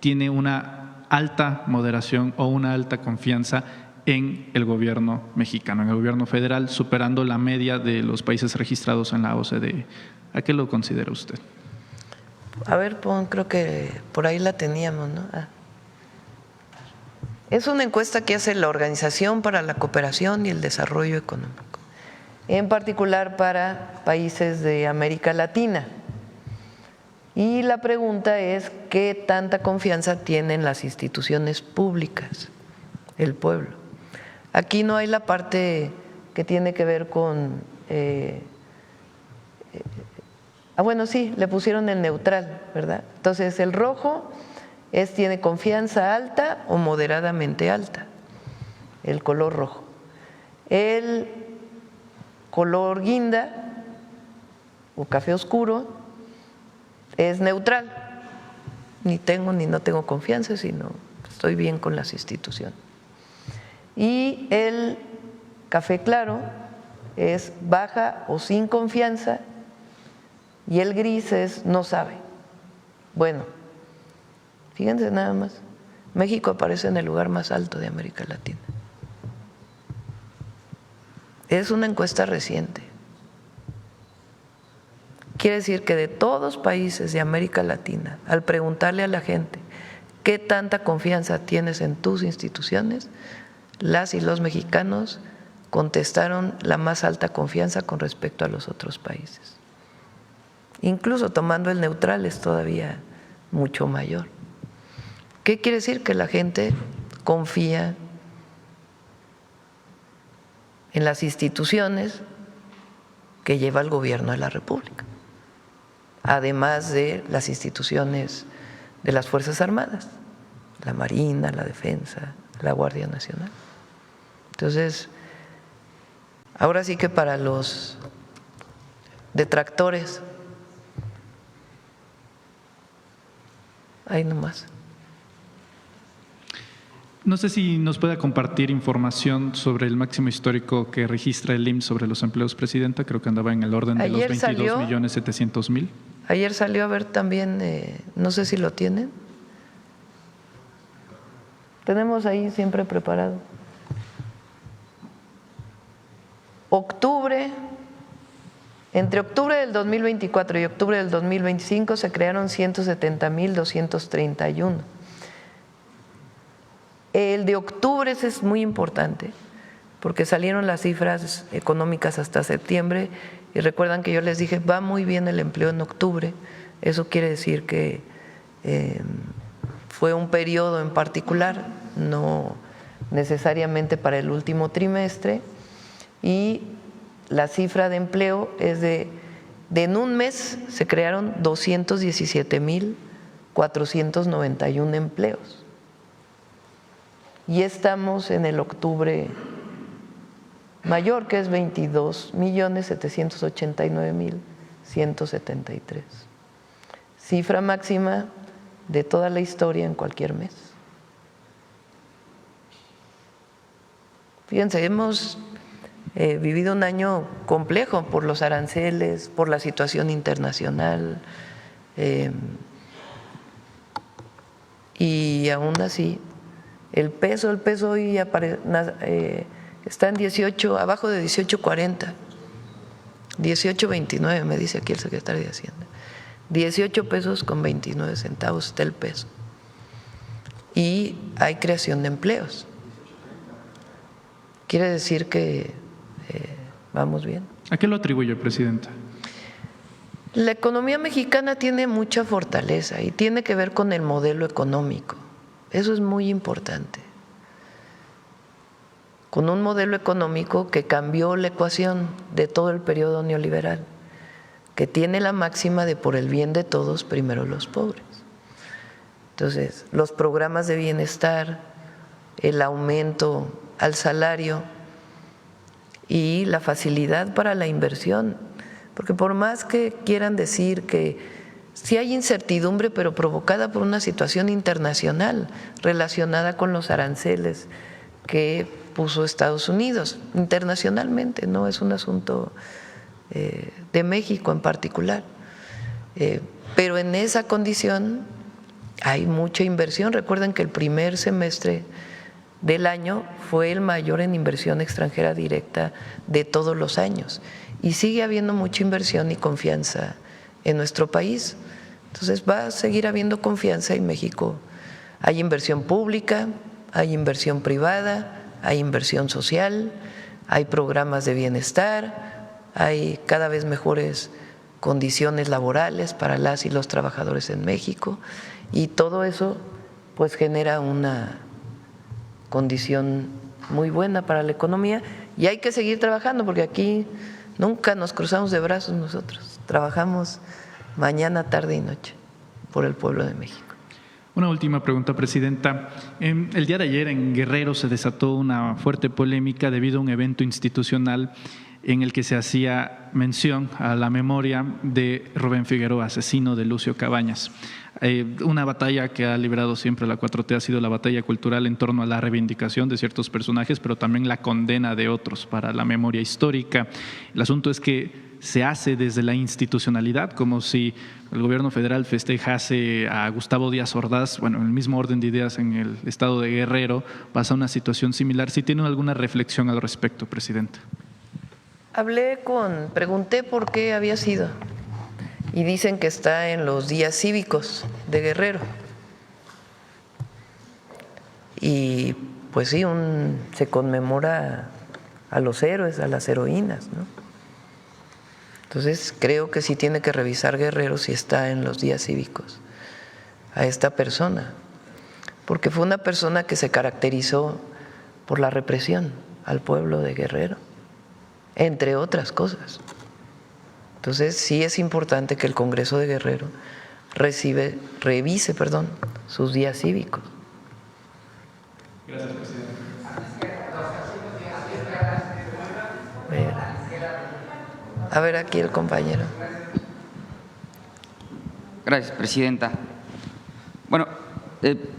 tiene una alta moderación o una alta confianza en el gobierno mexicano, en el gobierno federal, superando la media de los países registrados en la OCDE. ¿A qué lo considera usted? A ver, creo que por ahí la teníamos, ¿no? Es una encuesta que hace la Organización para la Cooperación y el Desarrollo Económico, en particular para países de América Latina. Y la pregunta es, ¿qué tanta confianza tienen las instituciones públicas, el pueblo? Aquí no hay la parte que tiene que ver con… bueno, sí, le pusieron el neutral, ¿verdad? Entonces, el rojo tiene confianza alta o moderadamente alta, el color rojo. El color guinda o café oscuro es neutral, ni tengo ni no tengo confianza, sino estoy bien con las instituciones. Y el café claro es baja o sin confianza, y el gris es no sabe. Bueno, fíjense nada más, México aparece en el lugar más alto de América Latina. Es una encuesta reciente. Quiere decir que de todos los países de América Latina, al preguntarle a la gente qué tanta confianza tienes en tus instituciones, las y los mexicanos contestaron la más alta confianza con respecto a los otros países. Incluso tomando el neutral es todavía mucho mayor. ¿Qué quiere decir? Que la gente confía en las instituciones que lleva el gobierno de la República, además de las instituciones de las Fuerzas Armadas, la Marina, la Defensa, la Guardia Nacional. Entonces, ahora sí que para los detractores, ahí nomás. No sé si nos pueda compartir información sobre el máximo histórico que registra el IMSS sobre los empleos, Presidenta. Creo que andaba en el orden de los 22.700.000. Ayer salió, a ver también, no sé si lo tienen. Tenemos ahí siempre preparado. Entre octubre del 2024 y octubre del 2025 se crearon 170.231. El de octubre ese es muy importante porque salieron las cifras económicas hasta septiembre y recuerdan que yo les dije, va muy bien el empleo en octubre. Eso quiere decir que fue un periodo en particular, no necesariamente para el último trimestre, y la cifra de empleo es de en un mes se crearon 217.491 empleos. Y estamos en el octubre mayor, que es 22.789.173. Cifra máxima de toda la historia en cualquier mes. Fíjense, hemos vivido un año complejo por los aranceles, por la situación internacional, y aún así el peso hoy está en 18, abajo de 18.40, 18.29 me dice aquí el secretario de Hacienda, 18 pesos con 29 centavos está el peso, y hay creación de empleos. Quiere decir que vamos bien. ¿A qué lo atribuye, Presidenta? La economía mexicana tiene mucha fortaleza y tiene que ver con el modelo económico. Eso es muy importante. Con un modelo económico que cambió la ecuación de todo el periodo neoliberal, que tiene la máxima de por el bien de todos, primero los pobres. Entonces, los programas de bienestar, el aumento al salario y la facilidad para la inversión, porque por más que quieran decir que sí hay incertidumbre, pero provocada por una situación internacional relacionada con los aranceles que puso Estados Unidos internacionalmente, no es un asunto de México en particular, pero en esa condición hay mucha inversión. Recuerden que el primer semestre del año fue el mayor en inversión extranjera directa de todos los años, y sigue habiendo mucha inversión y confianza en nuestro país. Entonces va a seguir habiendo confianza en México. Hay inversión pública, hay inversión privada, hay inversión social, hay programas de bienestar, hay cada vez mejores condiciones laborales para las y los trabajadores en México, y todo eso pues genera una condición muy buena para la economía, y hay que seguir trabajando porque aquí nunca nos cruzamos de brazos nosotros, trabajamos mañana, tarde y noche por el pueblo de México. Una última pregunta, Presidenta. El día de ayer en Guerrero se desató una fuerte polémica debido a un evento institucional en el que se hacía mención a la memoria de Rubén Figueroa, asesino de Lucio Cabañas. Una batalla que ha librado siempre la 4T ha sido la batalla cultural en torno a la reivindicación de ciertos personajes, pero también la condena de otros para la memoria histórica. El asunto es que se hace desde la institucionalidad, como si el gobierno federal festejase a Gustavo Díaz Ordaz. Bueno, en el mismo orden de ideas en el estado de Guerrero pasa una situación similar. ¿Sí tiene alguna reflexión al respecto, Presidenta? Pregunté por qué había sido, y dicen que está en los días cívicos de Guerrero. Y pues sí, se conmemora a los héroes, a las heroínas, ¿no? Entonces creo que sí tiene que revisar Guerrero si está en los días cívicos a esta persona, porque fue una persona que se caracterizó por la represión al pueblo de Guerrero, entre otras cosas. Entonces sí es importante que el Congreso de Guerrero revise sus días cívicos. Gracias, Presidente. A ver, aquí el compañero. Gracias, Presidenta. Bueno,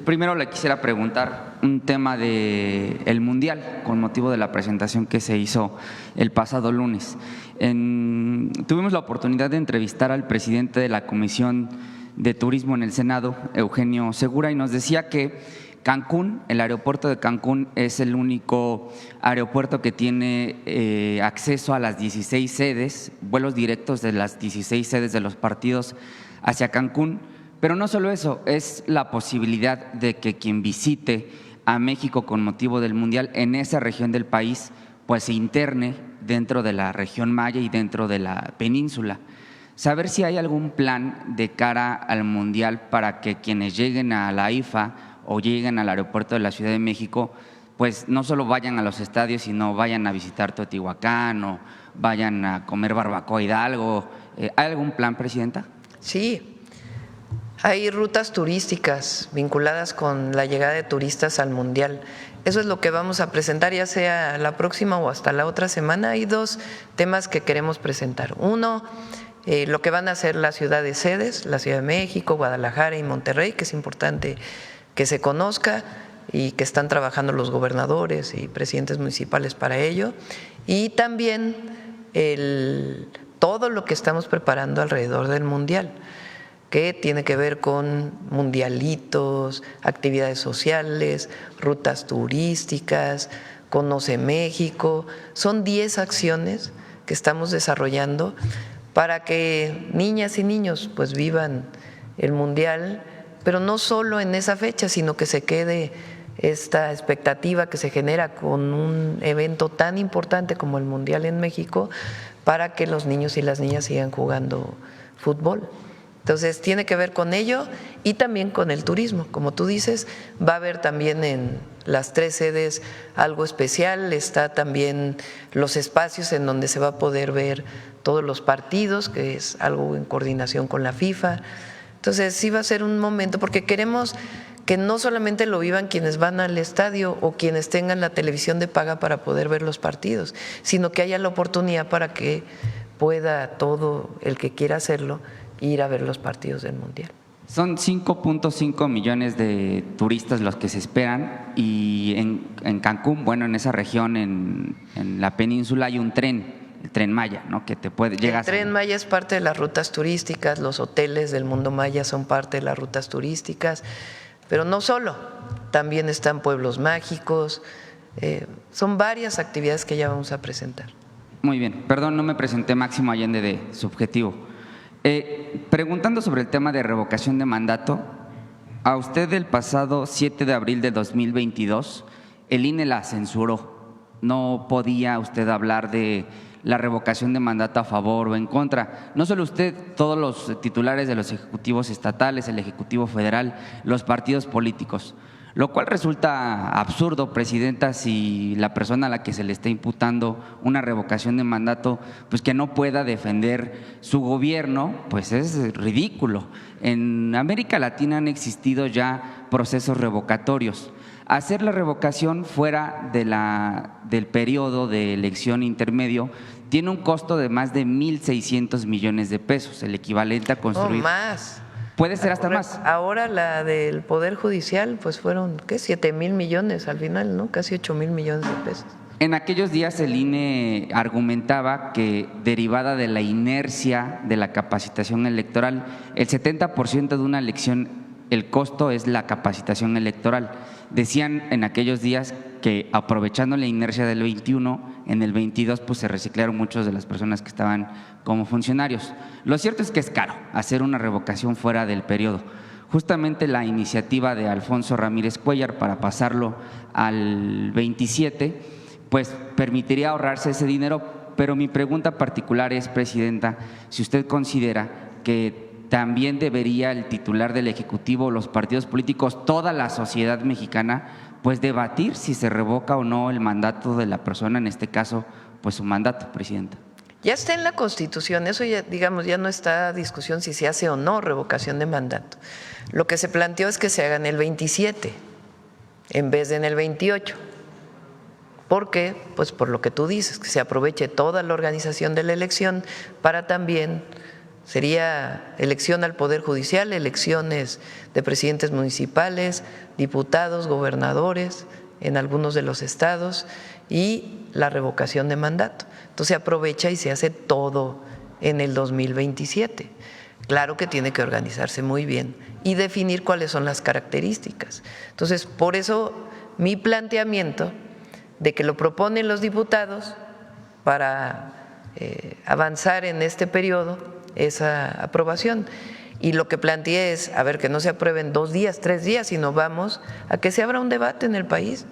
primero le quisiera preguntar un tema del Mundial, con motivo de la presentación que se hizo el pasado lunes. Tuvimos la oportunidad de entrevistar al presidente de la Comisión de Turismo en el Senado, Eugenio Segura, y nos decía que Cancún, el aeropuerto de Cancún, es el único aeropuerto que tiene acceso a las 16 sedes, vuelos directos de las 16 sedes de los partidos hacia Cancún. Pero no solo eso, es la posibilidad de que quien visite a México con motivo del Mundial en esa región del país, pues se interne dentro de la región maya y dentro de la península. Saber si hay algún plan de cara al Mundial para que quienes lleguen a la IFA o lleguen al aeropuerto de la Ciudad de México, pues no solo vayan a los estadios, sino vayan a visitar Teotihuacán o vayan a comer barbacoa Hidalgo. ¿Hay algún plan, Presidenta? Sí, hay rutas turísticas vinculadas con la llegada de turistas al Mundial. Eso es lo que vamos a presentar, ya sea la próxima o hasta la otra semana. Hay dos temas que queremos presentar. Uno, lo que van a hacer las ciudades sedes, la Ciudad de México, Guadalajara y Monterrey, que es importante que se conozca y que están trabajando los gobernadores y presidentes municipales para ello. Y también todo lo que estamos preparando alrededor del Mundial, que tiene que ver con mundialitos, actividades sociales, rutas turísticas, Conoce México. Son 10 acciones que estamos desarrollando para que niñas y niños pues vivan el Mundial, pero no solo en esa fecha, sino que se quede esta expectativa que se genera con un evento tan importante como el Mundial en México, para que los niños y las niñas sigan jugando fútbol. Entonces tiene que ver con ello y también con el turismo. Como tú dices, va a haber también en las 3 sedes algo especial. Está también los espacios en donde se va a poder ver todos los partidos, que es algo en coordinación con la FIFA. Entonces sí va a ser un momento, porque queremos que no solamente lo vivan quienes van al estadio o quienes tengan la televisión de paga para poder ver los partidos, sino que haya la oportunidad para que pueda todo el que quiera hacerlo ir a ver los partidos del Mundial. Son 5.5 millones de turistas los que se esperan, y en Cancún, bueno, en esa región, en la península, hay un tren, el Tren Maya, ¿no? Que te puede llegar. El Tren Maya es parte de las rutas turísticas, los hoteles del mundo maya son parte de las rutas turísticas, pero no solo, también están pueblos mágicos, son varias actividades que ya vamos a presentar. Muy bien, perdón, no me presenté. Máximo Allende de Subjetivo. Preguntando sobre el tema de revocación de mandato, a usted el pasado 7 de abril de 2022, el INE la censuró. No podía usted hablar de la revocación de mandato a favor o en contra. No solo usted, todos los titulares de los ejecutivos estatales, el Ejecutivo Federal, los partidos políticos. Lo cual resulta absurdo, Presidenta, si la persona a la que se le está imputando una revocación de mandato, pues que no pueda defender su gobierno, pues es ridículo. En América Latina han existido ya procesos revocatorios. Hacer la revocación fuera del periodo de elección intermedio tiene un costo de más de 1.600 millones de pesos, el equivalente a construir… No, más. Puede ser hasta más. Ahora la del Poder Judicial, pues fueron, ¿qué? 7,000 millones al final, ¿no? Casi 8,000 millones de pesos. En aquellos días el INE argumentaba que, derivada de la inercia de la capacitación electoral, el 70% de una elección, el costo es la capacitación electoral. Decían en aquellos días que, aprovechando la inercia del 21, en el 22 pues se reciclaron muchas de las personas que estaban como funcionarios. Lo cierto es que es caro hacer una revocación fuera del periodo. Justamente la iniciativa de Alfonso Ramírez Cuéllar para pasarlo al 27, pues permitiría ahorrarse ese dinero, pero mi pregunta particular es, Presidenta, si usted considera que también debería el titular del Ejecutivo, los partidos políticos, toda la sociedad mexicana, pues debatir si se revoca o no el mandato de la persona, en este caso, pues su mandato, Presidenta. Ya está en la Constitución, eso ya, digamos, ya no está a discusión si se hace o no revocación de mandato. Lo que se planteó es que se haga en el 27 en vez de en el 28. ¿Por qué? Pues por lo que tú dices, que se aproveche toda la organización de la elección para también… Sería elección al Poder Judicial, elecciones de presidentes municipales, diputados, gobernadores en algunos de los estados y la revocación de mandato. Entonces se aprovecha y se hace todo en el 2027. Claro que tiene que organizarse muy bien y definir cuáles son las características. Entonces, por eso mi planteamiento de que lo proponen los diputados para avanzar en este periodo, esa aprobación. Y lo que planteé es, a ver, que no se aprueben 2 días, 3 días, sino vamos a que se abra un debate en el país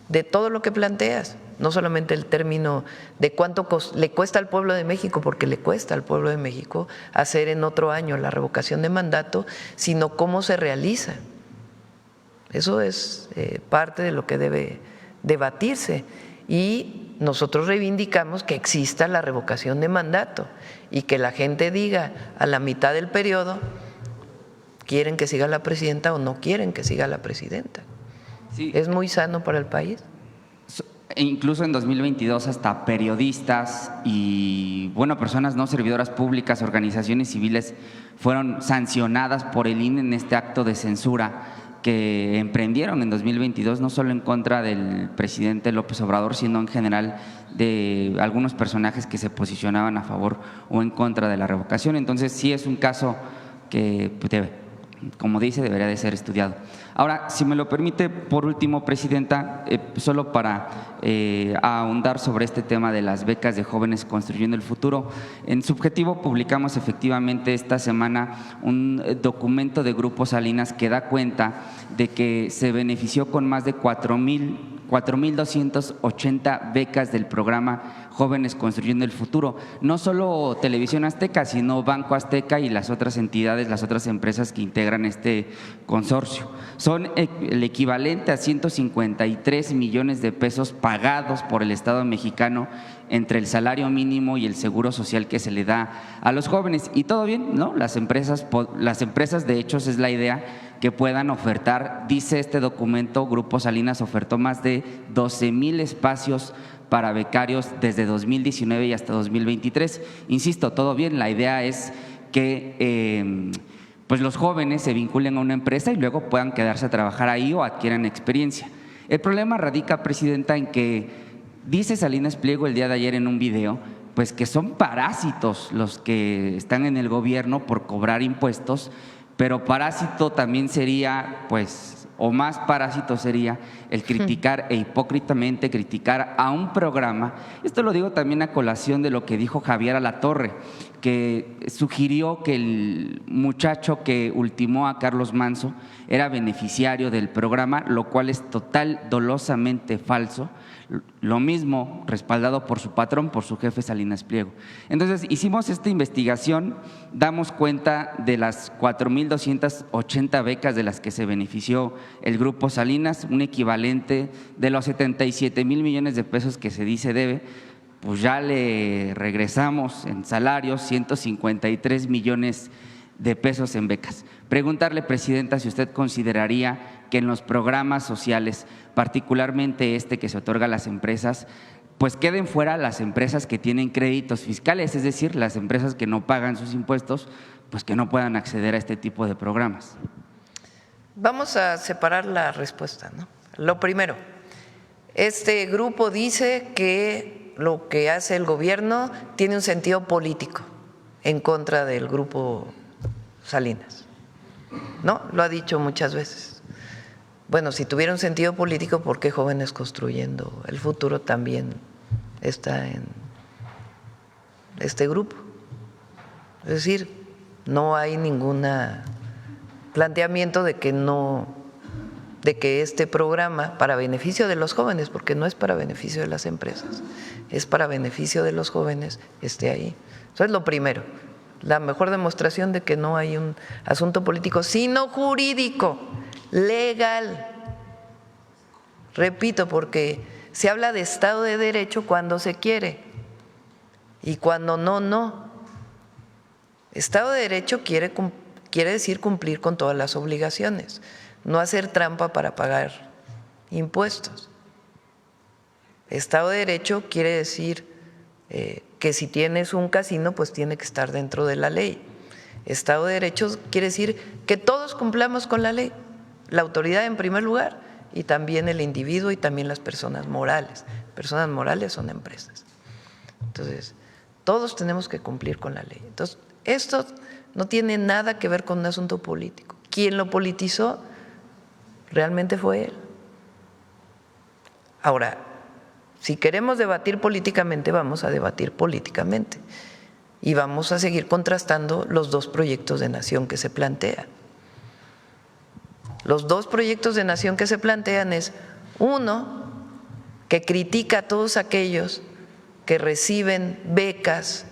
de todo lo que planteas, no solamente el término de cuánto le cuesta al pueblo de México, porque le cuesta al pueblo de México hacer en otro año la revocación de mandato, sino cómo se realiza. Eso es parte de lo que debe debatirse. Y nosotros reivindicamos que exista la revocación de mandato y que la gente diga a la mitad del periodo quieren que siga la presidenta o no quieren que siga la presidenta. Sí. Es muy sano para el país. Incluso en 2022 hasta periodistas y personas no servidoras públicas, organizaciones civiles fueron sancionadas por el INE en este acto de censura que emprendieron en 2022, no solo en contra del presidente López Obrador, sino en general de algunos personajes que se posicionaban a favor o en contra de la revocación. Entonces sí es un caso que como dice, debería de ser estudiado. Ahora, si me lo permite, por último, Presidenta, solo para ahondar sobre este tema de las becas de jóvenes construyendo el futuro. En Subjetivo publicamos efectivamente esta semana un documento de Grupo Salinas que da cuenta de que se benefició con más de 4,280 becas del programa Jóvenes Construyendo el Futuro. No solo Televisión Azteca, sino Banco Azteca y las otras entidades, las otras empresas que integran este consorcio. Son el equivalente a 153 millones de pesos pagados por el Estado mexicano entre el salario mínimo y el seguro social que se le da a los jóvenes. Y todo bien, ¿no? Las empresas de hecho es la idea que puedan ofertar, dice este documento, Grupo Salinas ofertó más de 12,000 espacios para becarios desde 2019 y hasta 2023. Insisto, todo bien, la idea es que pues los jóvenes se vinculen a una empresa y luego puedan quedarse a trabajar ahí o adquieran experiencia. El problema radica, Presidenta, en que dice Salinas Pliego el día de ayer en un video, pues que son parásitos los que están en el gobierno por cobrar impuestos, pero parásito también sería pues o más parásito sería el criticar e hipócritamente criticar a un programa. Esto lo digo también a colación de lo que dijo Javier Alatorre, que sugirió que el muchacho que ultimó a Carlos Manso era beneficiario del programa, lo cual es dolosamente falso. Lo mismo respaldado por su patrón, por su jefe Salinas Pliego. Entonces hicimos esta investigación, damos cuenta de las 4,280 becas de las que se benefició el Grupo Salinas, un equivalente de los 77,000 millones de pesos que se dice debe, pues ya le regresamos en salarios 153 millones de pesos en becas. Preguntarle, Presidenta, si usted consideraría que en los programas sociales, particularmente este que se otorga a las empresas, pues queden fuera las empresas que tienen créditos fiscales, es decir, las empresas que no pagan sus impuestos, pues que no puedan acceder a este tipo de programas. Vamos a separar la respuesta, ¿no? Lo primero, este grupo dice que lo que hace el gobierno tiene un sentido político en contra del Grupo Salinas, ¿no? Lo ha dicho muchas veces. Bueno, si tuviera un sentido político, ¿por qué Jóvenes Construyendo el Futuro también está en este grupo? Es decir, no hay ningún planteamiento de que este programa, para beneficio de los jóvenes, porque no es para beneficio de las empresas, es para beneficio de los jóvenes, esté ahí. Eso es lo primero, la mejor demostración de que no hay un asunto político, sino jurídico, legal. Repito, porque se habla de Estado de Derecho cuando se quiere y cuando no, no. Estado de Derecho quiere decir cumplir con todas las obligaciones, no hacer trampa para pagar impuestos. Estado de Derecho quiere decir que si tienes un casino, pues tiene que estar dentro de la ley. Estado de Derecho quiere decir que todos cumplamos con la ley, la autoridad en primer lugar y también el individuo y también las personas morales. Personas morales son empresas. Entonces, todos tenemos que cumplir con la ley. Entonces, esto no tiene nada que ver con un asunto político. Quien lo politizó realmente fue él. Ahora, si queremos debatir políticamente, vamos a debatir políticamente y vamos a seguir contrastando los dos proyectos de nación que se plantean. Los dos proyectos de nación que se plantean es uno que critica a todos aquellos que reciben becas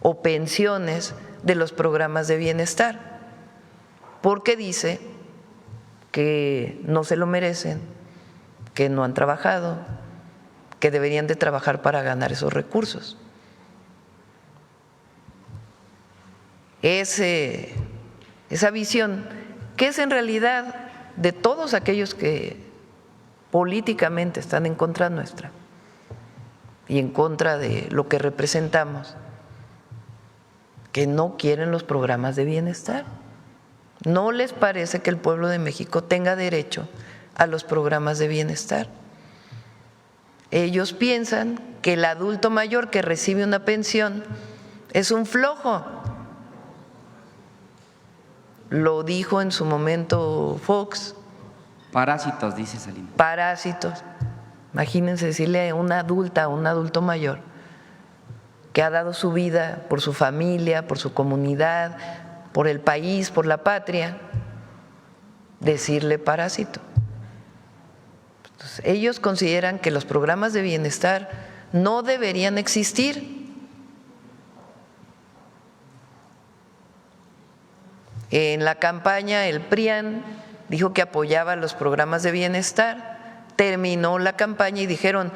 o pensiones de los programas de bienestar, porque dice que no se lo merecen, que no han trabajado, que deberían de trabajar para ganar esos recursos. Esa visión, que es en realidad de todos aquellos que políticamente están en contra nuestra y en contra de lo que representamos, que no quieren los programas de bienestar. No les parece que el pueblo de México tenga derecho a los programas de bienestar. Ellos piensan que el adulto mayor que recibe una pensión es un flojo. Lo dijo en su momento Fox. Parásitos, dice Salinas. Parásitos. Imagínense decirle a una adulta, a un adulto mayor que ha dado su vida por su familia, por su comunidad, por el país, por la patria, decirle parásito. Entonces, ellos consideran que los programas de bienestar no deberían existir. En la campaña el PRIAN dijo que apoyaba los programas de bienestar, terminó la campaña y dijeron: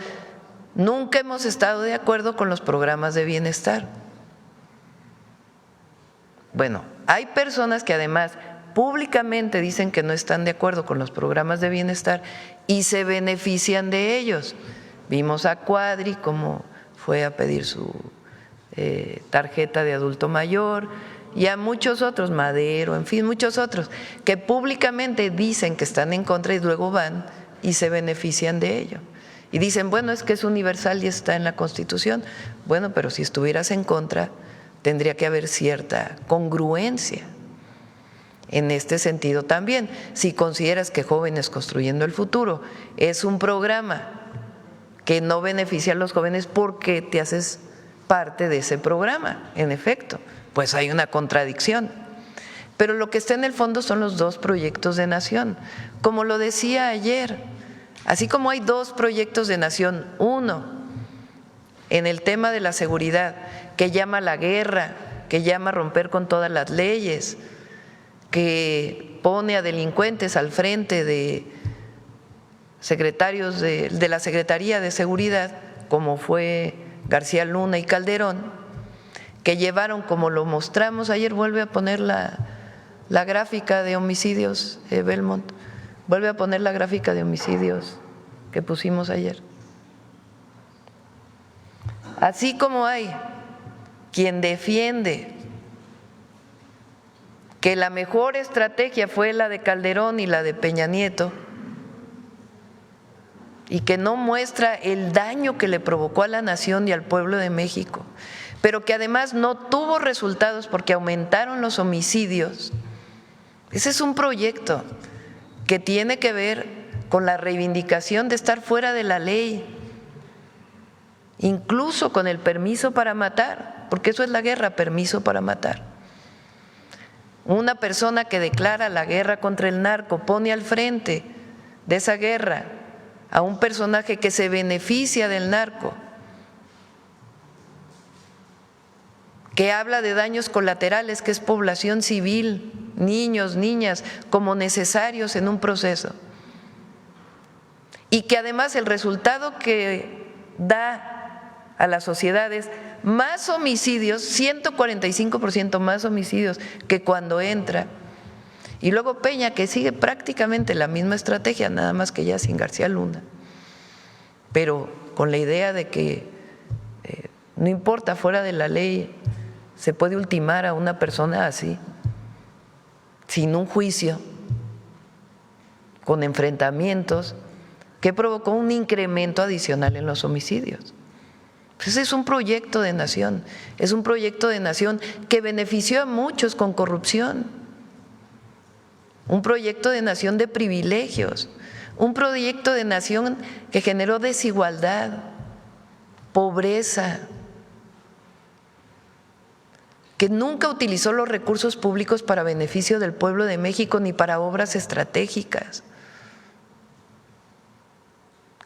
nunca hemos estado de acuerdo con los programas de bienestar. Bueno, hay personas que además públicamente dicen que no están de acuerdo con los programas de bienestar y se benefician de ellos. Vimos a Cuadri cómo fue a pedir su tarjeta de adulto mayor, y a muchos otros, Madero, en fin, muchos otros, que públicamente dicen que están en contra y luego van y se benefician de ello. Y dicen, bueno, es que es universal y está en la Constitución. Bueno, pero si estuvieras en contra, tendría que haber cierta congruencia. en este sentido también. Si consideras que Jóvenes Construyendo el Futuro es un programa que no beneficia a los jóvenes, ¿por qué te haces parte de ese programa? En efecto, pues hay una contradicción. Pero lo que está en el fondo son los dos proyectos de nación. Como lo decía ayer, así como hay dos proyectos de nación, uno en el tema de la seguridad, que llama a la guerra, que llama a romper con todas las leyes, que pone a delincuentes al frente de secretarios de la Secretaría de Seguridad, como fue García Luna y Calderón, que llevaron, como lo mostramos ayer, vuelve a poner la gráfica de homicidios, Belmont, vuelve a poner la gráfica de homicidios que pusimos ayer. Así como hay quien defiende que la mejor estrategia fue la de Calderón y la de Peña Nieto, y que no muestra el daño que le provocó a la nación y al pueblo de México, pero que además no tuvo resultados porque aumentaron los homicidios. Ese es un proyecto que tiene que ver con la reivindicación de estar fuera de la ley, incluso con el permiso para matar, porque eso es la guerra, permiso para matar. Una persona que declara la guerra contra el narco pone al frente de esa guerra a un personaje que se beneficia del narco, que habla de daños colaterales, que es población civil, niños, niñas, como necesarios en un proceso, y que además el resultado que da a las sociedades más homicidios, 145% más homicidios que cuando entra. Y luego Peña, que sigue prácticamente la misma estrategia, nada más que ya sin García Luna, pero con la idea de que no importa, fuera de la ley se puede ultimar a una persona así, sin un juicio, con enfrentamientos, que provocó un incremento adicional en los homicidios. Pues ese es un proyecto de nación, es un proyecto de nación que benefició a muchos con corrupción, un proyecto de nación de privilegios, un proyecto de nación que generó desigualdad, pobreza, que nunca utilizó los recursos públicos para beneficio del pueblo de México ni para obras estratégicas,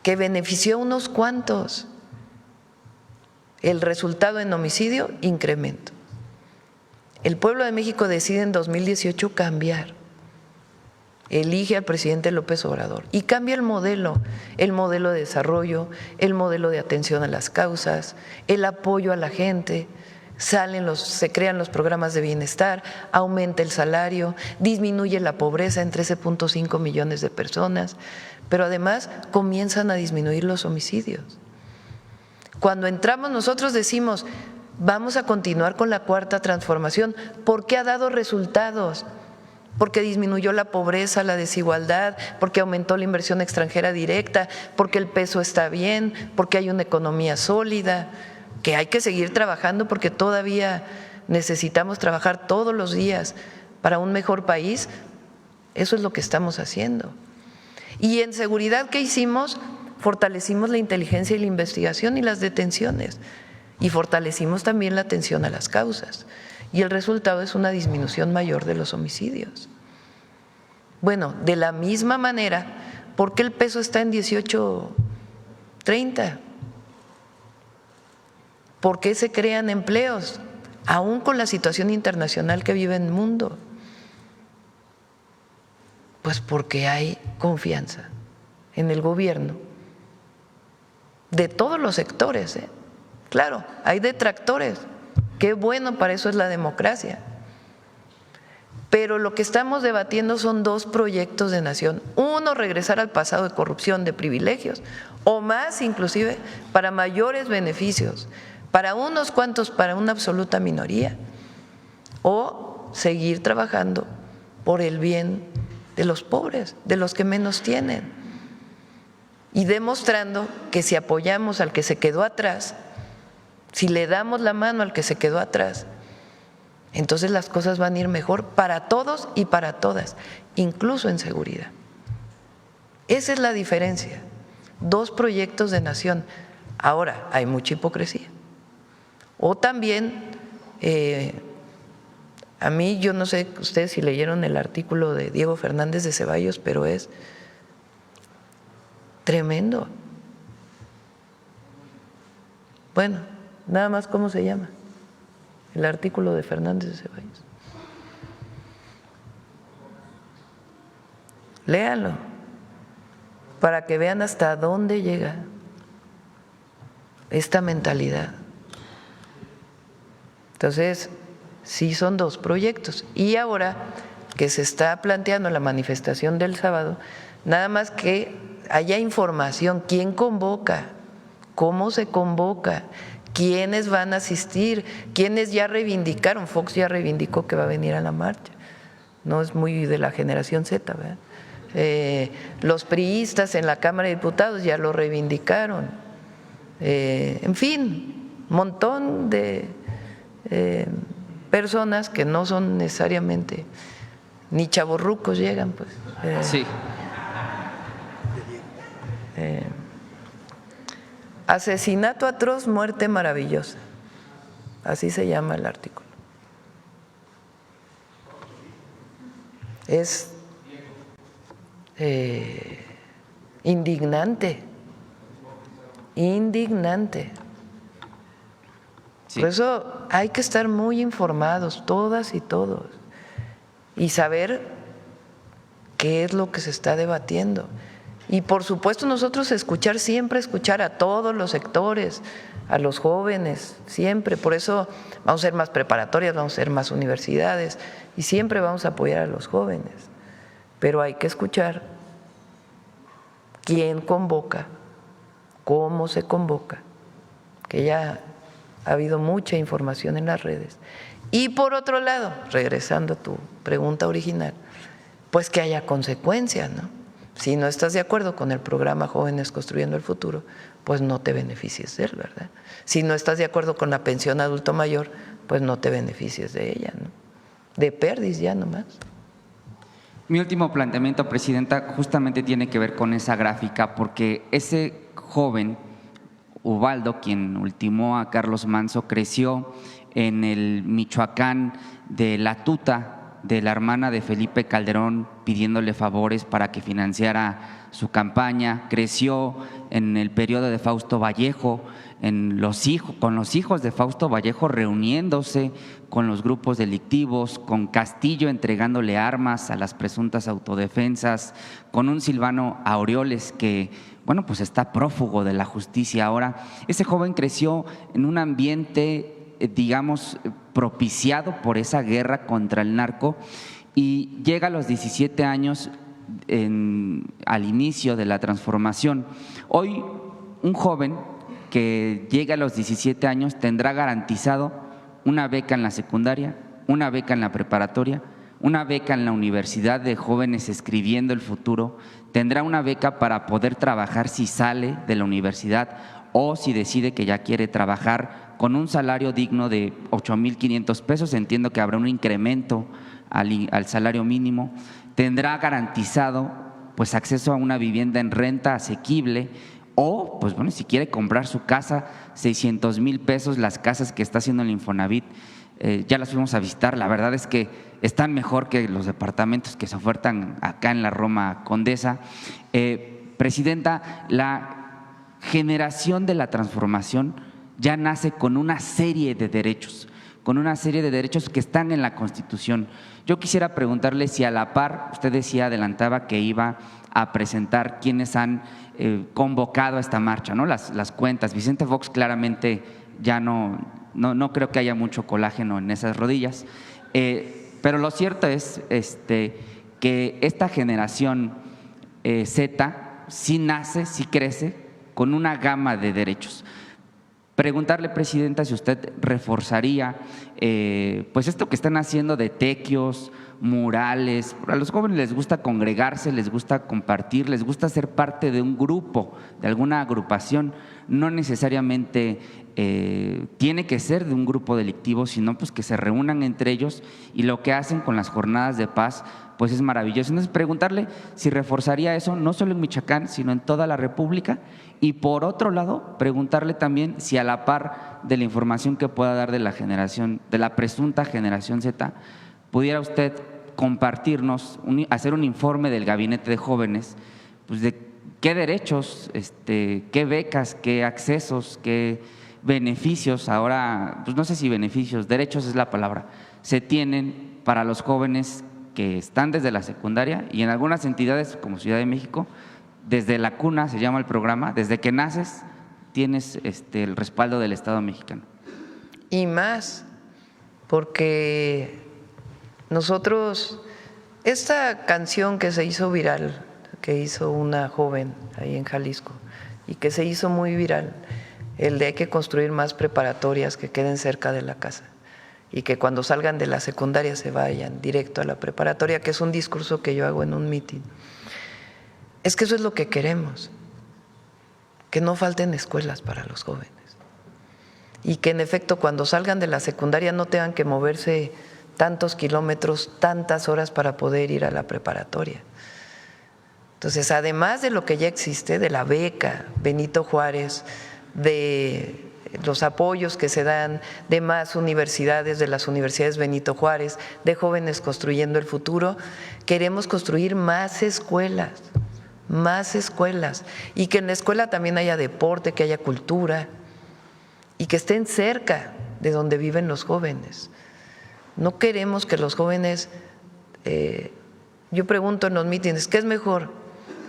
que benefició a unos cuantos. El resultado en homicidio, incremento. El pueblo de México decide en 2018 cambiar. Elige al presidente López Obrador y cambia el modelo de desarrollo, el modelo de atención a las causas, el apoyo a la gente, se crean los programas de bienestar, aumenta el salario, disminuye la pobreza en 13.5 millones de personas, pero además comienzan a disminuir los homicidios. Cuando entramos nosotros decimos, vamos a continuar con la cuarta transformación, porque ha dado resultados. Porque disminuyó la pobreza, la desigualdad, porque aumentó la inversión extranjera directa, porque el peso está bien, porque hay una economía sólida, que hay que seguir trabajando porque todavía necesitamos trabajar todos los días para un mejor país. Eso es lo que estamos haciendo. Y en seguridad, ¿qué hicimos? Fortalecimos la inteligencia y la investigación y las detenciones, y fortalecimos también la atención a las causas. Y el resultado es una disminución mayor de los homicidios. Bueno, de la misma manera, ¿por qué el peso está en 18.30? ¿Por qué se crean empleos, aún con la situación internacional que vive el mundo? Pues porque hay confianza en el gobierno de todos los sectores. Claro, hay detractores. Qué bueno, para eso es la democracia. Pero lo que estamos debatiendo son dos proyectos de nación. Uno, regresar al pasado de corrupción, de privilegios, o más inclusive para mayores beneficios, para unos cuantos, para una absoluta minoría, o seguir trabajando por el bien de los pobres, de los que menos tienen, y demostrando que si apoyamos al que se quedó atrás, si le damos la mano al que se quedó atrás, entonces las cosas van a ir mejor para todos y para todas, incluso en seguridad. Esa es la diferencia. 2 proyectos de nación. Ahora, hay mucha hipocresía. O también, a mí, yo no sé ustedes si leyeron el artículo de Diego Fernández de Ceballos, pero es tremendo. Bueno, nada más, ¿cómo se llama? El artículo de Fernández de Ceballos. Léanlo, para que vean hasta dónde llega esta mentalidad. Entonces, sí son 2 proyectos. Y ahora que se está planteando la manifestación del sábado, nada más que haya información, quién convoca, cómo se convoca, quiénes van a asistir, quiénes ya reivindicaron. Fox ya reivindicó que va a venir a la marcha, no es muy de la generación Z, ¿verdad? Los priistas en la Cámara de Diputados ya lo reivindicaron, en fin, montón de personas que no son necesariamente ni chavorrucos llegan, pues. Sí. Asesinato atroz, muerte maravillosa, así se llama el artículo. Es indignante. Sí. Por eso hay que estar muy informados, todas y todos, y saber qué es lo que se está debatiendo. Y por supuesto nosotros siempre escuchar a todos los sectores, a los jóvenes, siempre. Por eso vamos a ser más preparatorias, vamos a ser más universidades y siempre vamos a apoyar a los jóvenes. Pero hay que escuchar quién convoca, cómo se convoca, que ya ha habido mucha información en las redes. Y por otro lado, regresando a tu pregunta original, pues que haya consecuencias, ¿no? Si no estás de acuerdo con el programa Jóvenes Construyendo el Futuro, pues no te beneficies de él, ¿verdad? Si no estás de acuerdo con la pensión adulto mayor, pues no te beneficies de ella, ¿no? De perdiz ya nomás. Mi último planteamiento, Presidenta, justamente tiene que ver con esa gráfica, porque ese joven, Ubaldo, quien ultimó a Carlos Manso, creció en el Michoacán de La Tuta, de la hermana de Felipe Calderón, pidiéndole favores para que financiara su campaña. Creció en el periodo de Fausto Vallejo, con los hijos de Fausto Vallejo reuniéndose con los grupos delictivos, con Castillo entregándole armas a las presuntas autodefensas, con un Silvano Aureoles que, bueno, pues está prófugo de la justicia ahora. Ese joven creció en un ambiente, digamos, propiciado por esa guerra contra el narco, y llega a los 17 años al inicio de la transformación. Hoy un joven que llega a los 17 años tendrá garantizado una beca en la secundaria, una beca en la preparatoria, una beca en la Universidad de Jóvenes Escribiendo el Futuro, tendrá una beca para poder trabajar si sale de la universidad o si decide que ya quiere trabajar con un salario digno de 8,500 pesos, entiendo que habrá un incremento al salario mínimo, tendrá garantizado pues acceso a una vivienda en renta asequible, o pues bueno, si quiere comprar su casa, 600,000 pesos, las casas que está haciendo el Infonavit, ya las fuimos a visitar, la verdad es que están mejor que los departamentos que se ofertan acá en la Roma Condesa. Presidenta, la generación de la transformación ya nace con una serie de derechos, que están en la Constitución. Yo quisiera preguntarle si a la par, usted adelantaba que iba a presentar quienes han convocado a esta marcha, ¿no? Las cuentas. Vicente Fox claramente ya no creo que haya mucho colágeno en esas rodillas, pero lo cierto es que esta generación Z sí nace, sí crece con una gama de derechos. Preguntarle, Presidenta, si usted reforzaría pues esto que están haciendo de tequios, murales. A los jóvenes les gusta congregarse, les gusta compartir, les gusta ser parte de un grupo, de alguna agrupación. No necesariamente tiene que ser de un grupo delictivo, sino pues que se reúnan entre ellos, y lo que hacen con las jornadas de paz pues es maravilloso. Entonces, preguntarle si reforzaría eso, no solo en Michoacán, sino en toda la República. Y por otro lado, preguntarle también si a la par de la información que pueda dar de la generación, de la presunta generación Z, pudiera usted compartirnos, hacer un informe del Gabinete de Jóvenes, pues de qué derechos, qué becas, qué accesos, qué beneficios, ahora, pues no sé si beneficios, derechos es la palabra, se tienen para los jóvenes que están desde la secundaria, y en algunas entidades como Ciudad de México, desde la cuna se llama el programa, desde que naces tienes el respaldo del Estado mexicano. Y más, porque nosotros, esta canción que se hizo viral, que hizo una joven ahí en Jalisco y que se hizo muy viral, el de hay que construir más preparatorias que queden cerca de la casa y que cuando salgan de la secundaria se vayan directo a la preparatoria, que es un discurso que yo hago en un mitin. Es que eso es lo que queremos, que no falten escuelas para los jóvenes y que en efecto cuando salgan de la secundaria no tengan que moverse tantos kilómetros, tantas horas para poder ir a la preparatoria. Entonces, además de lo que ya existe, de la beca Benito Juárez, de los apoyos que se dan de más universidades, de las universidades Benito Juárez, de Jóvenes Construyendo el Futuro, queremos construir más escuelas y que en la escuela también haya deporte, que haya cultura y que estén cerca de donde viven los jóvenes. No queremos que los jóvenes, yo pregunto en los mítines, ¿qué es mejor?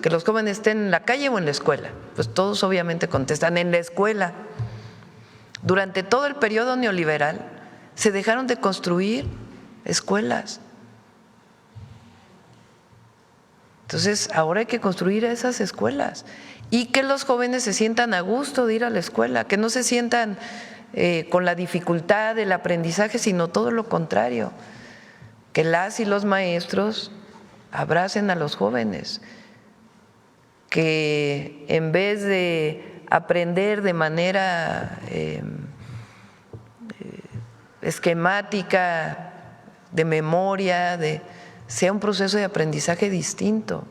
¿Que los jóvenes estén en la calle o en la escuela? Pues todos obviamente contestan, en la escuela. Durante todo el periodo neoliberal se dejaron de construir escuelas. Entonces, ahora hay que construir esas escuelas y que los jóvenes se sientan a gusto de ir a la escuela, que no se sientan con la dificultad del aprendizaje, sino todo lo contrario, que las y los maestros abracen a los jóvenes, que en vez de aprender de manera esquemática, de memoria, sea un proceso de aprendizaje distinto,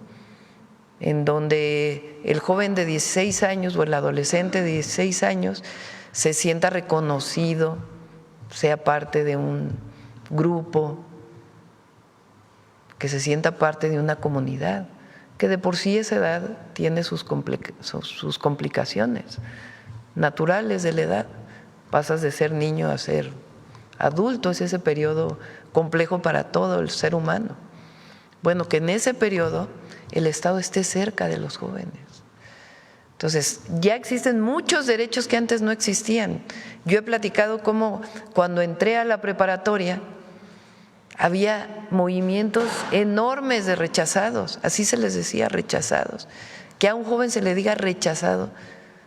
en donde el joven de 16 años o el adolescente de 16 años se sienta reconocido, sea parte de un grupo, que se sienta parte de una comunidad, que de por sí esa edad tiene sus complicaciones naturales de la edad. Pasas de ser niño a ser adulto, es ese periodo complejo para todo el ser humano. Bueno, que en ese periodo el Estado esté cerca de los jóvenes. Entonces, ya existen muchos derechos que antes no existían. Yo he platicado cómo cuando entré a la preparatoria había movimientos enormes de rechazados, así se les decía, rechazados. Que a un joven se le diga rechazado.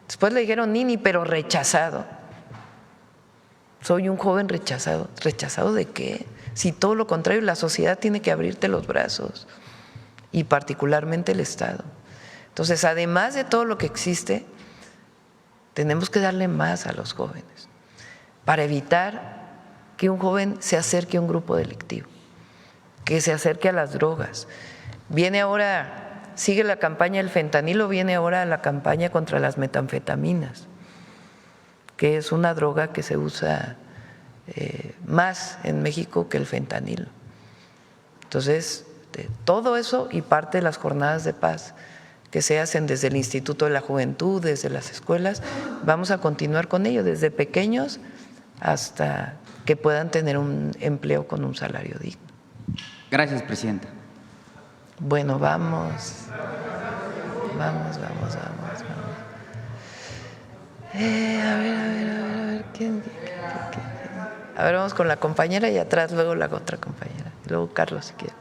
Después le dijeron nini, pero rechazado. Soy un joven rechazado. ¿Rechazado de qué? Si todo lo contrario, la sociedad tiene que abrirte los brazos y particularmente el Estado. Entonces, además de todo lo que existe, tenemos que darle más a los jóvenes para evitar que un joven se acerque a un grupo delictivo, que se acerque a las drogas. Viene ahora, sigue la campaña del fentanilo, viene ahora la campaña contra las metanfetaminas, que es una droga que se usa más en México que el fentanilo. Entonces, todo eso y parte de las jornadas de paz que se hacen desde el Instituto de la Juventud, desde las escuelas, vamos a continuar con ello, desde pequeños hasta que puedan tener un empleo con un salario digno. Gracias, Presidenta. Bueno, vamos. A ver, ¿quién? A ver, vamos con la compañera y atrás luego la otra compañera. Y luego Carlos, si quiere.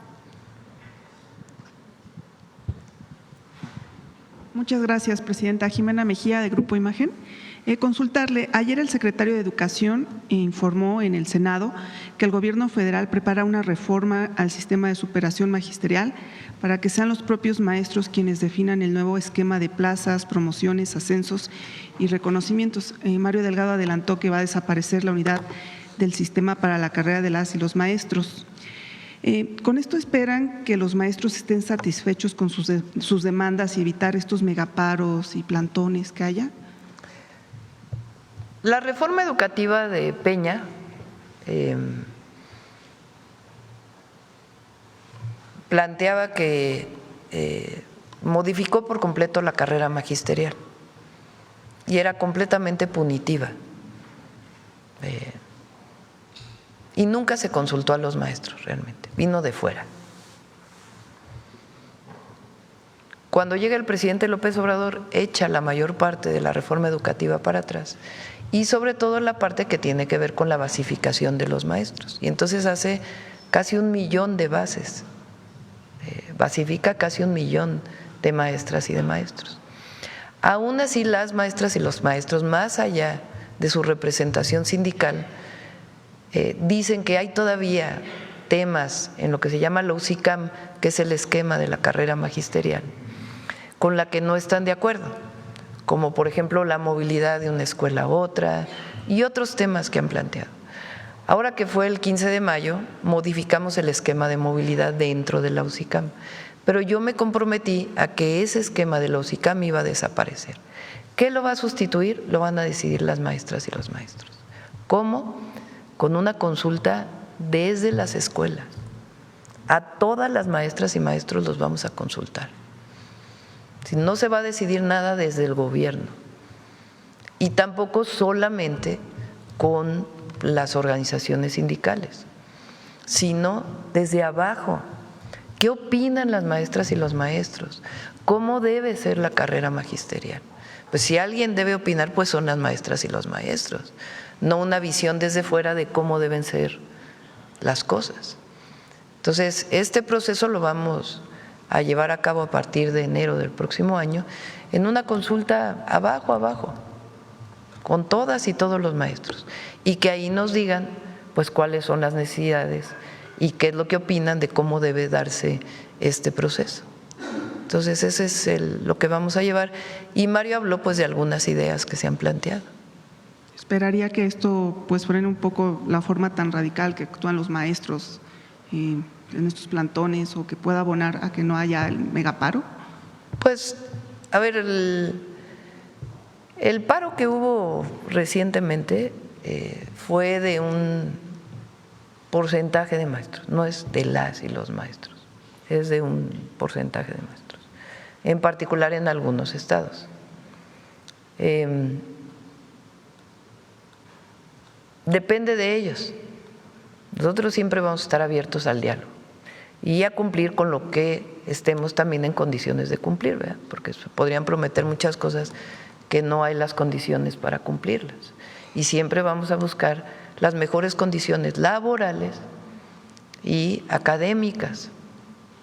Muchas gracias, Presidenta. Jimena Mejía, de Grupo Imagen. Consultarle, ayer el secretario de Educación informó en el Senado que el gobierno federal prepara una reforma al sistema de superación magisterial para que sean los propios maestros quienes definan el nuevo esquema de plazas, promociones, ascensos y reconocimientos. Mario Delgado adelantó que va a desaparecer la unidad del sistema para la carrera de las y los maestros. ¿Con esto esperan que los maestros estén satisfechos con sus demandas y evitar estos megaparos y plantones que haya? La reforma educativa de Peña planteaba que modificó por completo la carrera magisterial y era completamente punitiva. Y nunca se consultó a los maestros realmente, vino de fuera. Cuando llega el presidente López Obrador, echa la mayor parte de la reforma educativa para atrás y sobre todo la parte que tiene que ver con la basificación de los maestros. Y entonces hace casi 1 millón de bases, basifica casi 1 millón de maestras y de maestros. Aún así, las maestras y los maestros, más allá de su representación sindical, dicen que hay todavía temas en lo que se llama la UCICAM, que es el esquema de la carrera magisterial, con la que no están de acuerdo, como por ejemplo la movilidad de una escuela a otra y otros temas que han planteado. Ahora que fue el 15 de mayo, modificamos el esquema de movilidad dentro de la UCICAM, pero yo me comprometí a que ese esquema de la UCICAM iba a desaparecer. ¿Qué lo va a sustituir? Lo van a decidir las maestras y los maestros. ¿Cómo? Con una consulta desde las escuelas. A todas las maestras y maestros los vamos a consultar. Si no se va a decidir nada desde el gobierno y tampoco solamente con las organizaciones sindicales, sino desde abajo. ¿Qué opinan las maestras y los maestros? ¿Cómo debe ser la carrera magisterial? Pues si alguien debe opinar, pues son las maestras y los maestros, no una visión desde fuera de cómo deben ser las cosas. Entonces, este proceso lo vamos a llevar a cabo a partir de enero del próximo año en una consulta abajo, con todas y todos los maestros, y que ahí nos digan pues cuáles son las necesidades y qué es lo que opinan de cómo debe darse este proceso. Entonces, ese es lo que vamos a llevar, y Mario habló pues de algunas ideas que se han planteado. Esperaría que esto pues frene un poco la forma tan radical que actúan los maestros en estos plantones, o que pueda abonar a que no haya el megaparo. Pues, a ver, el paro que hubo recientemente fue de un porcentaje de maestros, no es de las y los maestros, es de un porcentaje de maestros, en particular en algunos estados. Depende de ellos. Nosotros siempre vamos a estar abiertos al diálogo y a cumplir con lo que estemos también en condiciones de cumplir, ¿verdad? Porque podrían prometer muchas cosas que no hay las condiciones para cumplirlas. Y siempre vamos a buscar las mejores condiciones laborales y académicas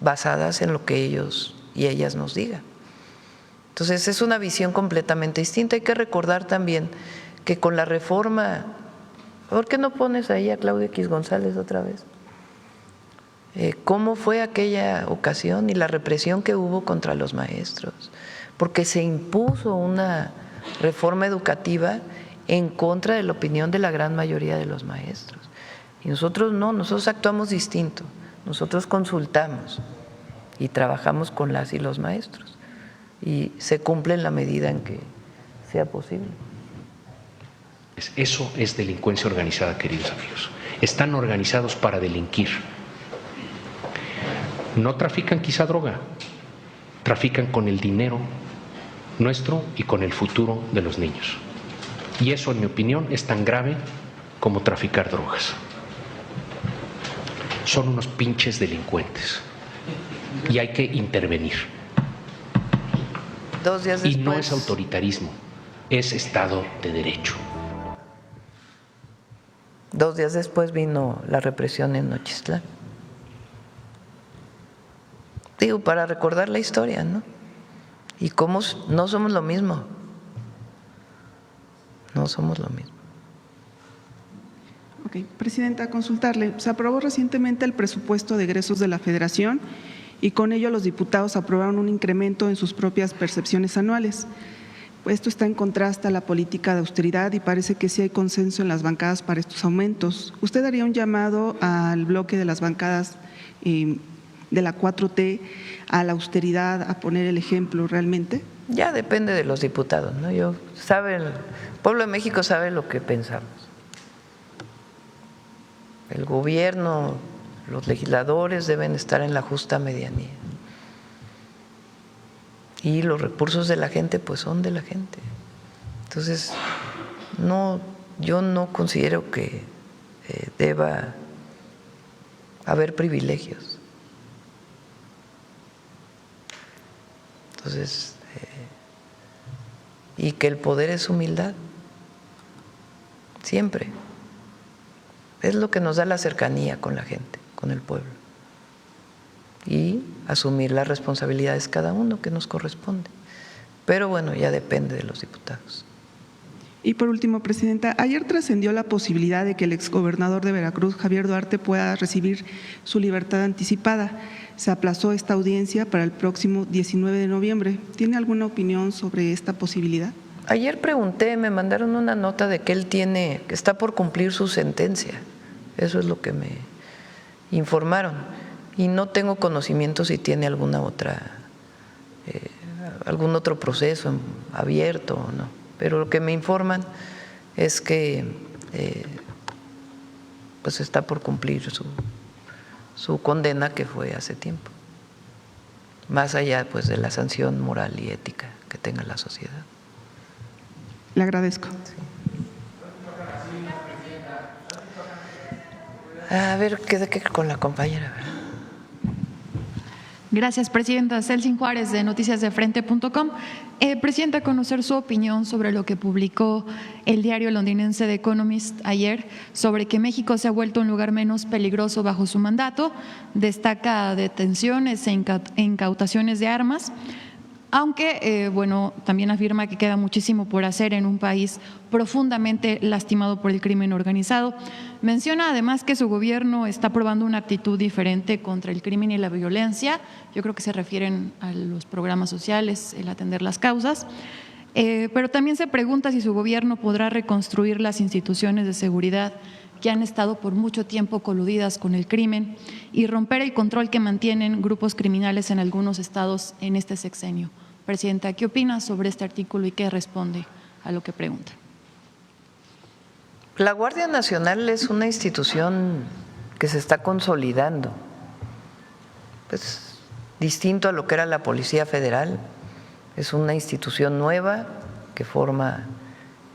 basadas en lo que ellos y ellas nos digan. Entonces, es una visión completamente distinta. Hay que recordar también que con la reforma… ¿Por qué no pones ahí a Claudia X González otra vez? ¿Cómo fue aquella ocasión y la represión que hubo contra los maestros? Porque se impuso una reforma educativa en contra de la opinión de la gran mayoría de los maestros. Y nosotros no, nosotros actuamos distinto. Nosotros consultamos y trabajamos con las y los maestros. Y se cumple en la medida en que sea posible. Eso es delincuencia organizada, queridos amigos. Están organizados para delinquir. No trafican quizá droga, trafican con el dinero nuestro y con el futuro de los niños. Y eso, en mi opinión, es tan grave como traficar drogas. Son unos pinches delincuentes y hay que intervenir. 2 días después, y no es autoritarismo, es Estado de Derecho. 2 días después vino la represión en Nochistlán. Digo, para recordar la historia, ¿no? Y cómo no somos lo mismo. No somos lo mismo. Ok, Presidenta, consultarle. Se aprobó recientemente el presupuesto de egresos de la Federación y con ello los diputados aprobaron un incremento en sus propias percepciones anuales. Esto está en contraste a la política de austeridad y parece que sí hay consenso en las bancadas para estos aumentos. ¿Usted haría un llamado al bloque de las bancadas de la 4T a la austeridad, a poner el ejemplo realmente? Ya depende de los diputados, ¿no? El pueblo de México sabe lo que pensamos. El gobierno, los legisladores deben estar en la justa medianía. Y los recursos de la gente, pues son de la gente. Entonces, yo no considero que deba haber privilegios. Entonces, y que el poder es humildad, siempre. Es lo que nos da la cercanía con la gente, con el pueblo. Y asumir las responsabilidades cada uno que nos corresponde. Pero bueno, ya depende de los diputados. Y por último, Presidenta, ayer trascendió la posibilidad de que el exgobernador de Veracruz, Javier Duarte, pueda recibir su libertad anticipada. Se aplazó esta audiencia para el próximo 19 de noviembre. ¿Tiene alguna opinión sobre esta posibilidad? Ayer pregunté, me mandaron una nota de que que está por cumplir su sentencia. Eso es lo que me informaron. Y no tengo conocimiento si tiene algún otro proceso abierto o no. Pero lo que me informan es que pues está por cumplir su condena, que fue hace tiempo, más allá pues de la sanción moral y ética que tenga la sociedad. Le agradezco. Sí. A ver, queda con la compañera, ¿verdad? Gracias, Presidenta. Celsin Juárez, de noticiasdefrente.com. Presidenta, conocer su opinión sobre lo que publicó el diario londinense The Economist ayer sobre que México se ha vuelto un lugar menos peligroso bajo su mandato. Destaca detenciones e incautaciones de armas, aunque, también afirma que queda muchísimo por hacer en un país profundamente lastimado por el crimen organizado. Menciona además que su gobierno está probando una actitud diferente contra el crimen y la violencia. Yo creo que se refieren a los programas sociales, el atender las causas. Pero también se pregunta si su gobierno podrá reconstruir las instituciones de seguridad que han estado por mucho tiempo coludidas con el crimen y romper el control que mantienen grupos criminales en algunos estados en este sexenio. Presidenta, ¿qué opina sobre este artículo y qué responde a lo que pregunta? La Guardia Nacional es una institución que se está consolidando, pues distinto a lo que era la Policía Federal. Es una institución nueva que forma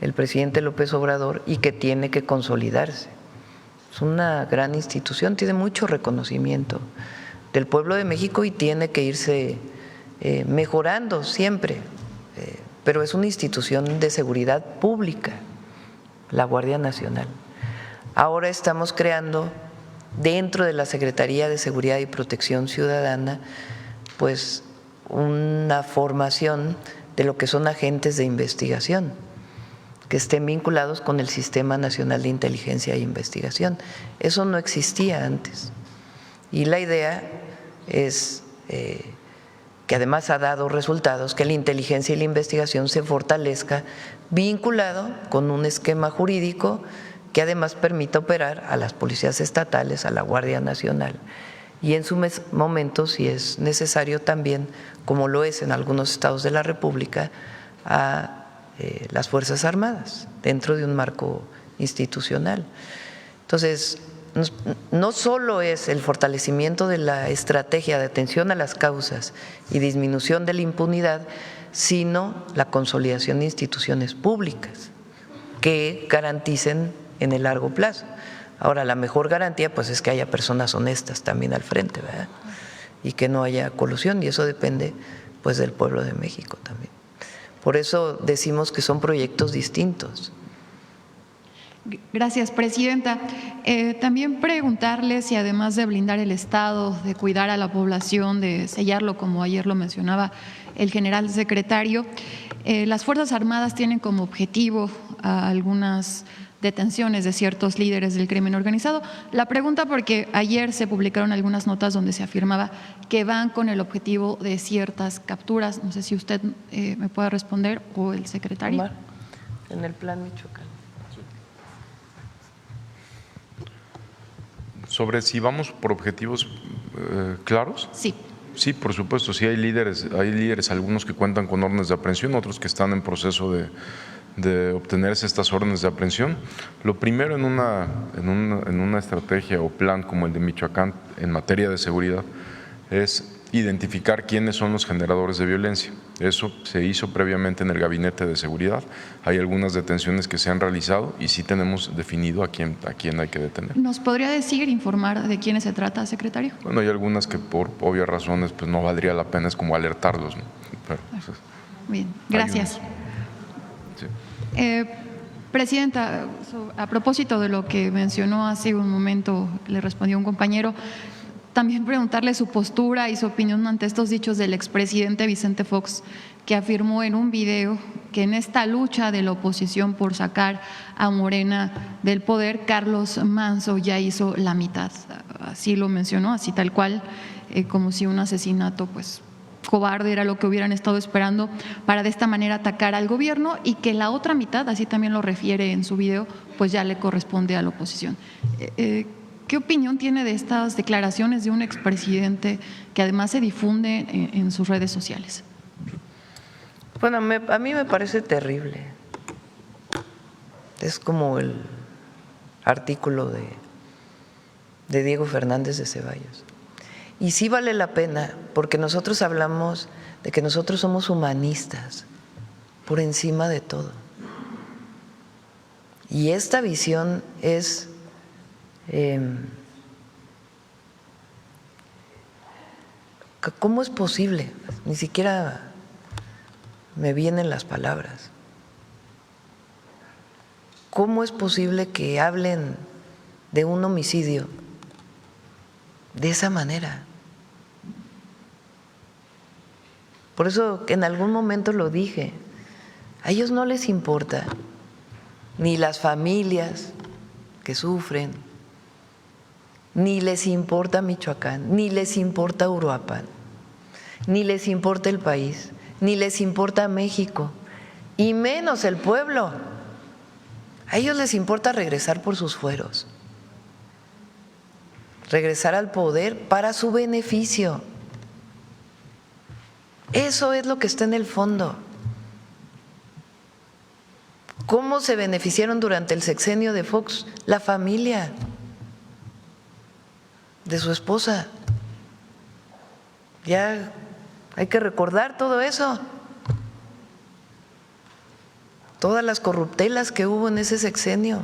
el presidente López Obrador y que tiene que consolidarse. Es una gran institución, tiene mucho reconocimiento del pueblo de México y tiene que irse mejorando siempre, pero es una institución de seguridad pública, la Guardia Nacional. Ahora estamos creando dentro de la Secretaría de Seguridad y Protección Ciudadana pues una formación de lo que son agentes de investigación que estén vinculados con el Sistema Nacional de Inteligencia e Investigación. Eso no existía antes. Y la idea es que además ha dado resultados, que la inteligencia y la investigación se fortalezca vinculado con un esquema jurídico que además permita operar a las policías estatales, a la Guardia Nacional y en su momento, si es necesario también, como lo es en algunos estados de la República, a las Fuerzas Armadas dentro de un marco institucional. Entonces, no solo es el fortalecimiento de la estrategia de atención a las causas y disminución de la impunidad, sino la consolidación de instituciones públicas que garanticen en el largo plazo. Ahora, la mejor garantía pues es que haya personas honestas también al frente, ¿verdad? Y que no haya colusión, y eso depende pues del pueblo de México también. Por eso decimos que son proyectos distintos. Gracias, Presidenta. También preguntarle si además de blindar el Estado, de cuidar a la población, de sellarlo, como ayer lo mencionaba el general secretario, las Fuerzas Armadas tienen como objetivo a algunas detenciones de ciertos líderes del crimen organizado. La pregunta porque ayer se publicaron algunas notas donde se afirmaba que van con el objetivo de ciertas capturas. No sé si usted me puede responder o el secretario. Omar, en el plan Michoacán. Sobre si vamos por objetivos claros. Sí. Sí, por supuesto, sí hay líderes, algunos que cuentan con órdenes de aprehensión, otros que están en proceso de obtenerse estas órdenes de aprehensión. Lo primero en una estrategia o plan como el de Michoacán en materia de seguridad es identificar quiénes son los generadores de violencia. Eso se hizo previamente en el Gabinete de Seguridad. Hay algunas detenciones que se han realizado y sí tenemos definido a quién hay que detener. ¿Nos podría decir, informar de quiénes se trata, secretario? Bueno, hay algunas que por obvias razones pues no valdría la pena, es como alertarlos, ¿no? Pero, pues, bien, gracias. Presidenta, a propósito de lo que mencionó hace un momento, le respondió un compañero, también preguntarle su postura y su opinión ante estos dichos del expresidente Vicente Fox, que afirmó en un video que en esta lucha de la oposición por sacar a Morena del poder, Carlos Manzo ya hizo la mitad. Así lo mencionó, así tal cual, como si un asesinato pues cobarde era lo que hubieran estado esperando para de esta manera atacar al gobierno, y que la otra mitad, así también lo refiere en su video, pues ya le corresponde a la oposición. ¿Qué opinión tiene de estas declaraciones de un expresidente que además se difunde en sus redes sociales? Bueno, a mí me parece terrible. Es como el artículo de Diego Fernández de Ceballos. Y sí vale la pena, porque nosotros hablamos de que nosotros somos humanistas, por encima de todo. Y esta visión es ¿cómo es posible? Ni siquiera me vienen las palabras. ¿Cómo es posible que hablen de un homicidio de esa manera? Por eso en algún momento lo dije, a ellos no les importa ni las familias que sufren, ni les importa Michoacán, ni les importa Uruapan, ni les importa el país, ni les importa México, y menos el pueblo. A ellos les importa regresar por sus fueros, regresar al poder para su beneficio. Eso es lo que está en el fondo. ¿Cómo se beneficiaron durante el sexenio de Fox? La familia de su esposa. Ya hay que recordar todo eso. Todas las corruptelas que hubo en ese sexenio.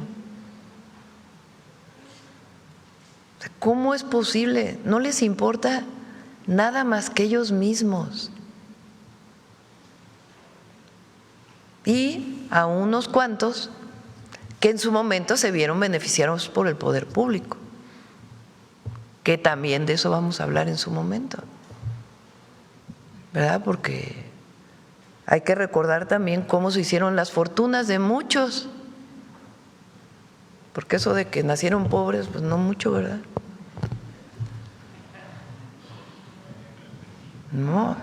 ¿Cómo es posible? No les importa nada más que ellos mismos. Y a unos cuantos que en su momento se vieron beneficiados por el poder público, que también de eso vamos a hablar en su momento, ¿verdad? Porque hay que recordar también cómo se hicieron las fortunas de muchos, porque eso de que nacieron pobres, pues no mucho, ¿verdad? No,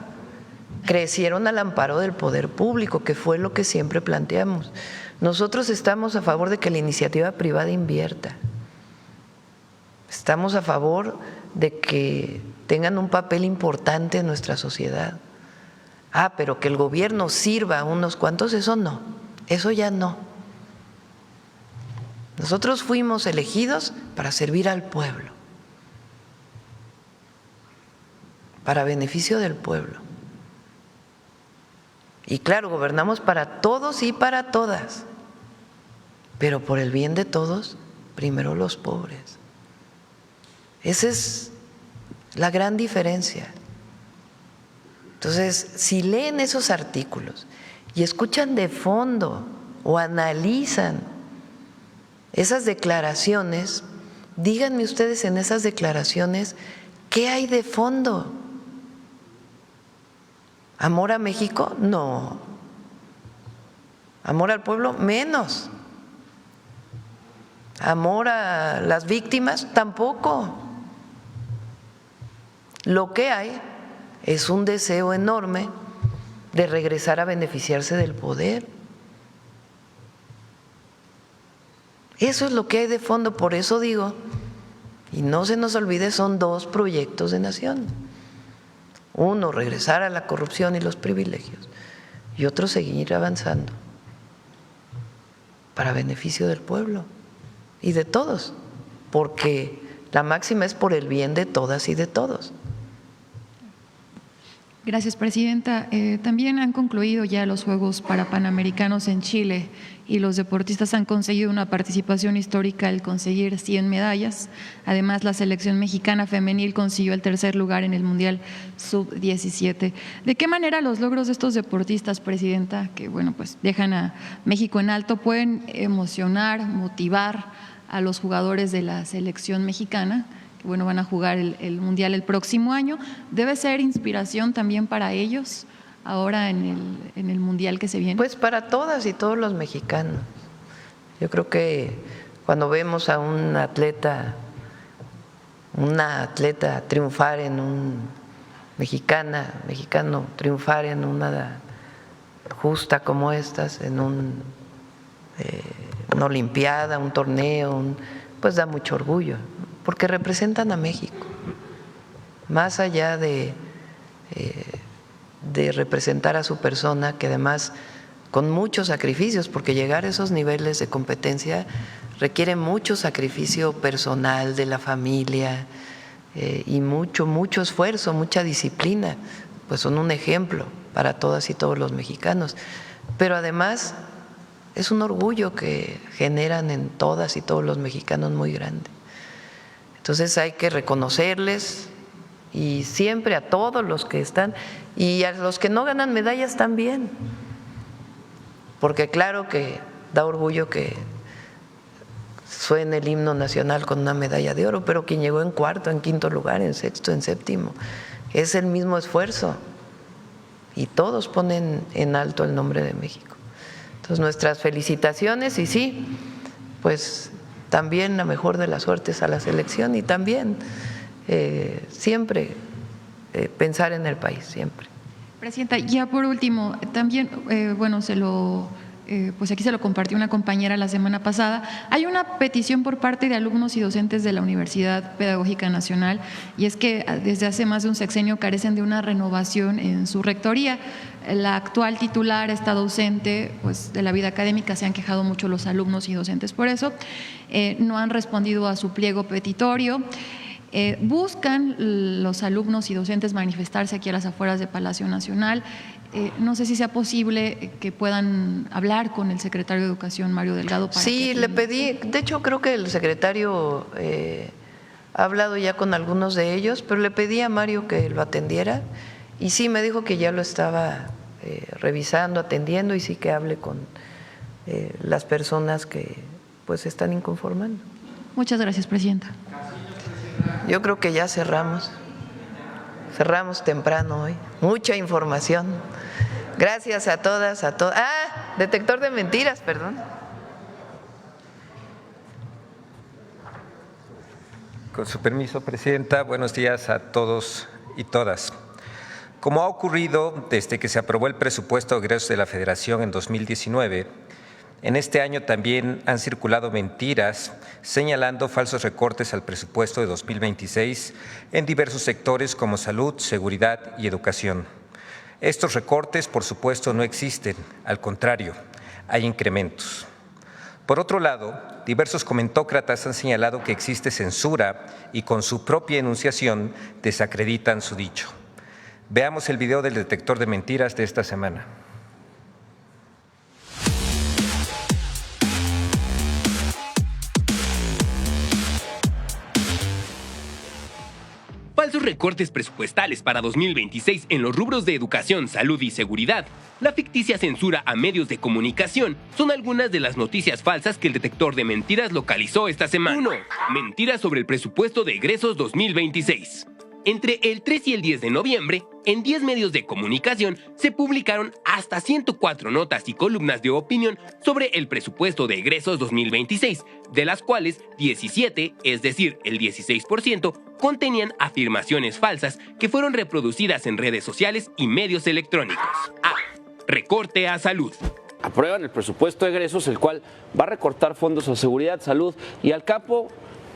crecieron al amparo del poder público, que fue lo que siempre planteamos. Nosotros estamos a favor de que la iniciativa privada invierta. Estamos a favor de que tengan un papel importante en nuestra sociedad. Pero que el gobierno sirva a unos cuantos, eso no, eso ya no. Nosotros fuimos elegidos para servir al pueblo, para beneficio del pueblo. Y claro, gobernamos para todos y para todas, pero por el bien de todos, primero los pobres. Esa es la gran diferencia. Entonces, si leen esos artículos y escuchan de fondo o analizan esas declaraciones, díganme ustedes en esas declaraciones, ¿qué hay de fondo? ¿Amor a México? No. Amor al pueblo, menos. Amor a las víctimas, tampoco. Lo que hay es un deseo enorme de regresar a beneficiarse del poder. Eso es lo que hay de fondo, por eso digo, y no se nos olvide, son dos proyectos de nación. Uno, regresar a la corrupción y los privilegios, y otro, seguir avanzando para beneficio del pueblo y de todos, porque la máxima es por el bien de todas y de todos. Gracias, presidenta. También han concluido ya los Juegos Panamericanos en Chile y los deportistas han conseguido una participación histórica al conseguir 100 medallas. Además, la selección mexicana femenil consiguió el tercer lugar en el Mundial Sub-17. ¿De qué manera los logros de estos deportistas, presidenta, que bueno, pues dejan a México en alto, pueden emocionar, motivar a los jugadores de la selección mexicana? Bueno, van a jugar el Mundial el próximo año. ¿Debe ser inspiración también para ellos ahora en el Mundial que se viene? Pues para todas y todos los mexicanos. Yo creo que cuando vemos a una atleta triunfar en mexicano triunfar en una justa como estas, en una olimpiada, un torneo, pues da mucho orgullo, porque representan a México, más allá de representar a su persona, que además con muchos sacrificios, porque llegar a esos niveles de competencia requiere mucho sacrificio personal de la familia y mucho esfuerzo, mucha disciplina, pues son un ejemplo para todas y todos los mexicanos, pero además es un orgullo que generan en todas y todos los mexicanos muy grande. Entonces hay que reconocerles y siempre a todos los que están y a los que no ganan medallas también, porque claro que da orgullo que suene el himno nacional con una medalla de oro, pero quien llegó en cuarto, en quinto lugar, en sexto, en séptimo, es el mismo esfuerzo y todos ponen en alto el nombre de México. Entonces nuestras felicitaciones y sí, pues también la mejor de las suertes a la selección y también siempre pensar en el país, siempre. Presidenta, ya por último, también, bueno, pues aquí se lo compartió una compañera la semana pasada. Hay una petición por parte de alumnos y docentes de la Universidad Pedagógica Nacional, y es que desde hace más de un sexenio carecen de una renovación en su rectoría. La actual titular está ausente, pues de la vida académica, se han quejado mucho los alumnos y docentes por eso. No han respondido a su pliego petitorio. Buscan los alumnos y docentes manifestarse aquí a las afueras de Palacio Nacional. No sé si sea posible que puedan hablar con el secretario de Educación, Mario Delgado. Sí, le pedí, de hecho creo que el secretario ha hablado ya con algunos de ellos, pero le pedí a Mario que lo atendiera y sí me dijo que ya lo estaba revisando, atendiendo y sí que hable con las personas que pues están inconformando. Muchas gracias, presidenta. Yo creo que ya cerramos temprano hoy, mucha información. Gracias a todas, a todos. Detector de mentiras, perdón. Con su permiso, presidenta, buenos días a todos y todas. Como ha ocurrido desde que se aprobó el presupuesto de egresos de la Federación en 2019, en este año también han circulado mentiras señalando falsos recortes al presupuesto de 2026 en diversos sectores como salud, seguridad y educación. Estos recortes, por supuesto, no existen, al contrario, hay incrementos. Por otro lado, diversos comentócratas han señalado que existe censura y con su propia enunciación desacreditan su dicho. Veamos el video del detector de mentiras de esta semana. Falsos recortes presupuestales para 2026 en los rubros de educación, salud y seguridad. La ficticia censura a medios de comunicación son algunas de las noticias falsas que el detector de mentiras localizó esta semana. 1. Mentiras sobre el presupuesto de egresos 2026. Entre el 3 y el 10 de noviembre, en 10 medios de comunicación se publicaron hasta 104 notas y columnas de opinión sobre el presupuesto de egresos 2026, de las cuales 17, es decir, el 16%, contenían afirmaciones falsas que fueron reproducidas en redes sociales y medios electrónicos. A. Recorte a salud. Aprueban el presupuesto de egresos, el cual va a recortar fondos a seguridad, salud y al capo,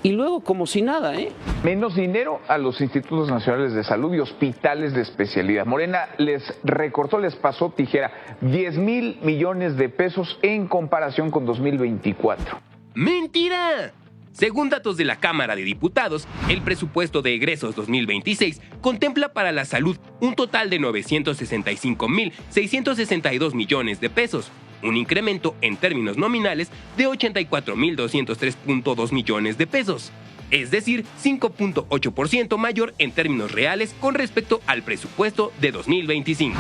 y luego como si nada, ¿eh? Menos dinero a los institutos nacionales de salud y hospitales de especialidad. Morena les recortó, les pasó tijera, 10,000 millones de pesos en comparación con 2024. ¡Mentira! Según datos de la Cámara de Diputados, el presupuesto de egresos 2026 contempla para la salud un total de 965.662 millones de pesos, un incremento en términos nominales de 84.203.2 millones de pesos, es decir, 5.8% mayor en términos reales con respecto al presupuesto de 2025.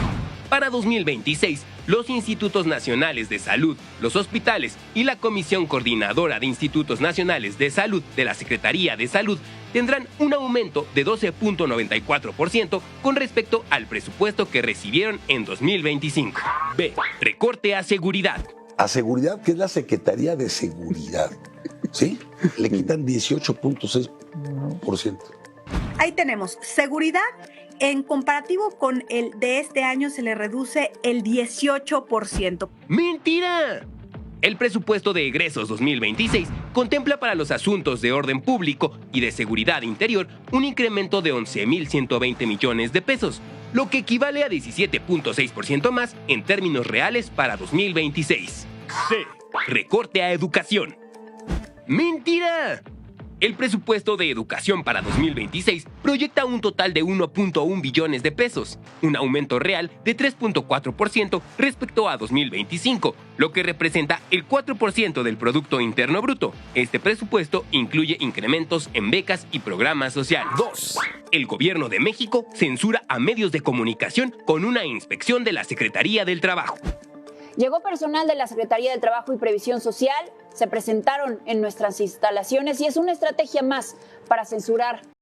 Para 2026, los institutos nacionales de salud, los hospitales y la Comisión Coordinadora de Institutos Nacionales de Salud de la Secretaría de Salud tendrán un aumento de 12.94% con respecto al presupuesto que recibieron en 2025. B. Recorte a seguridad. A seguridad, que es la Secretaría de Seguridad, ¿sí? Le quitan 18.6%. Ahí tenemos seguridad. En comparativo con el de este año se le reduce el 18%. ¡Mentira! El presupuesto de egresos 2026 contempla para los asuntos de orden público y de seguridad interior un incremento de 11.120 millones de pesos, lo que equivale a 17.6% más en términos reales para 2026. C. Recorte a educación. ¡Mentira! El presupuesto de educación para 2026 proyecta un total de 1.1 billones de pesos, un aumento real de 3.4% respecto a 2025, lo que representa el 4% del Producto Interno Bruto. Este presupuesto incluye incrementos en becas y programas sociales. 2. El Gobierno de México censura a medios de comunicación con una inspección de la Secretaría del Trabajo. Llegó personal de la Secretaría del Trabajo y Previsión Social, se presentaron en nuestras instalaciones y es una estrategia más para censurar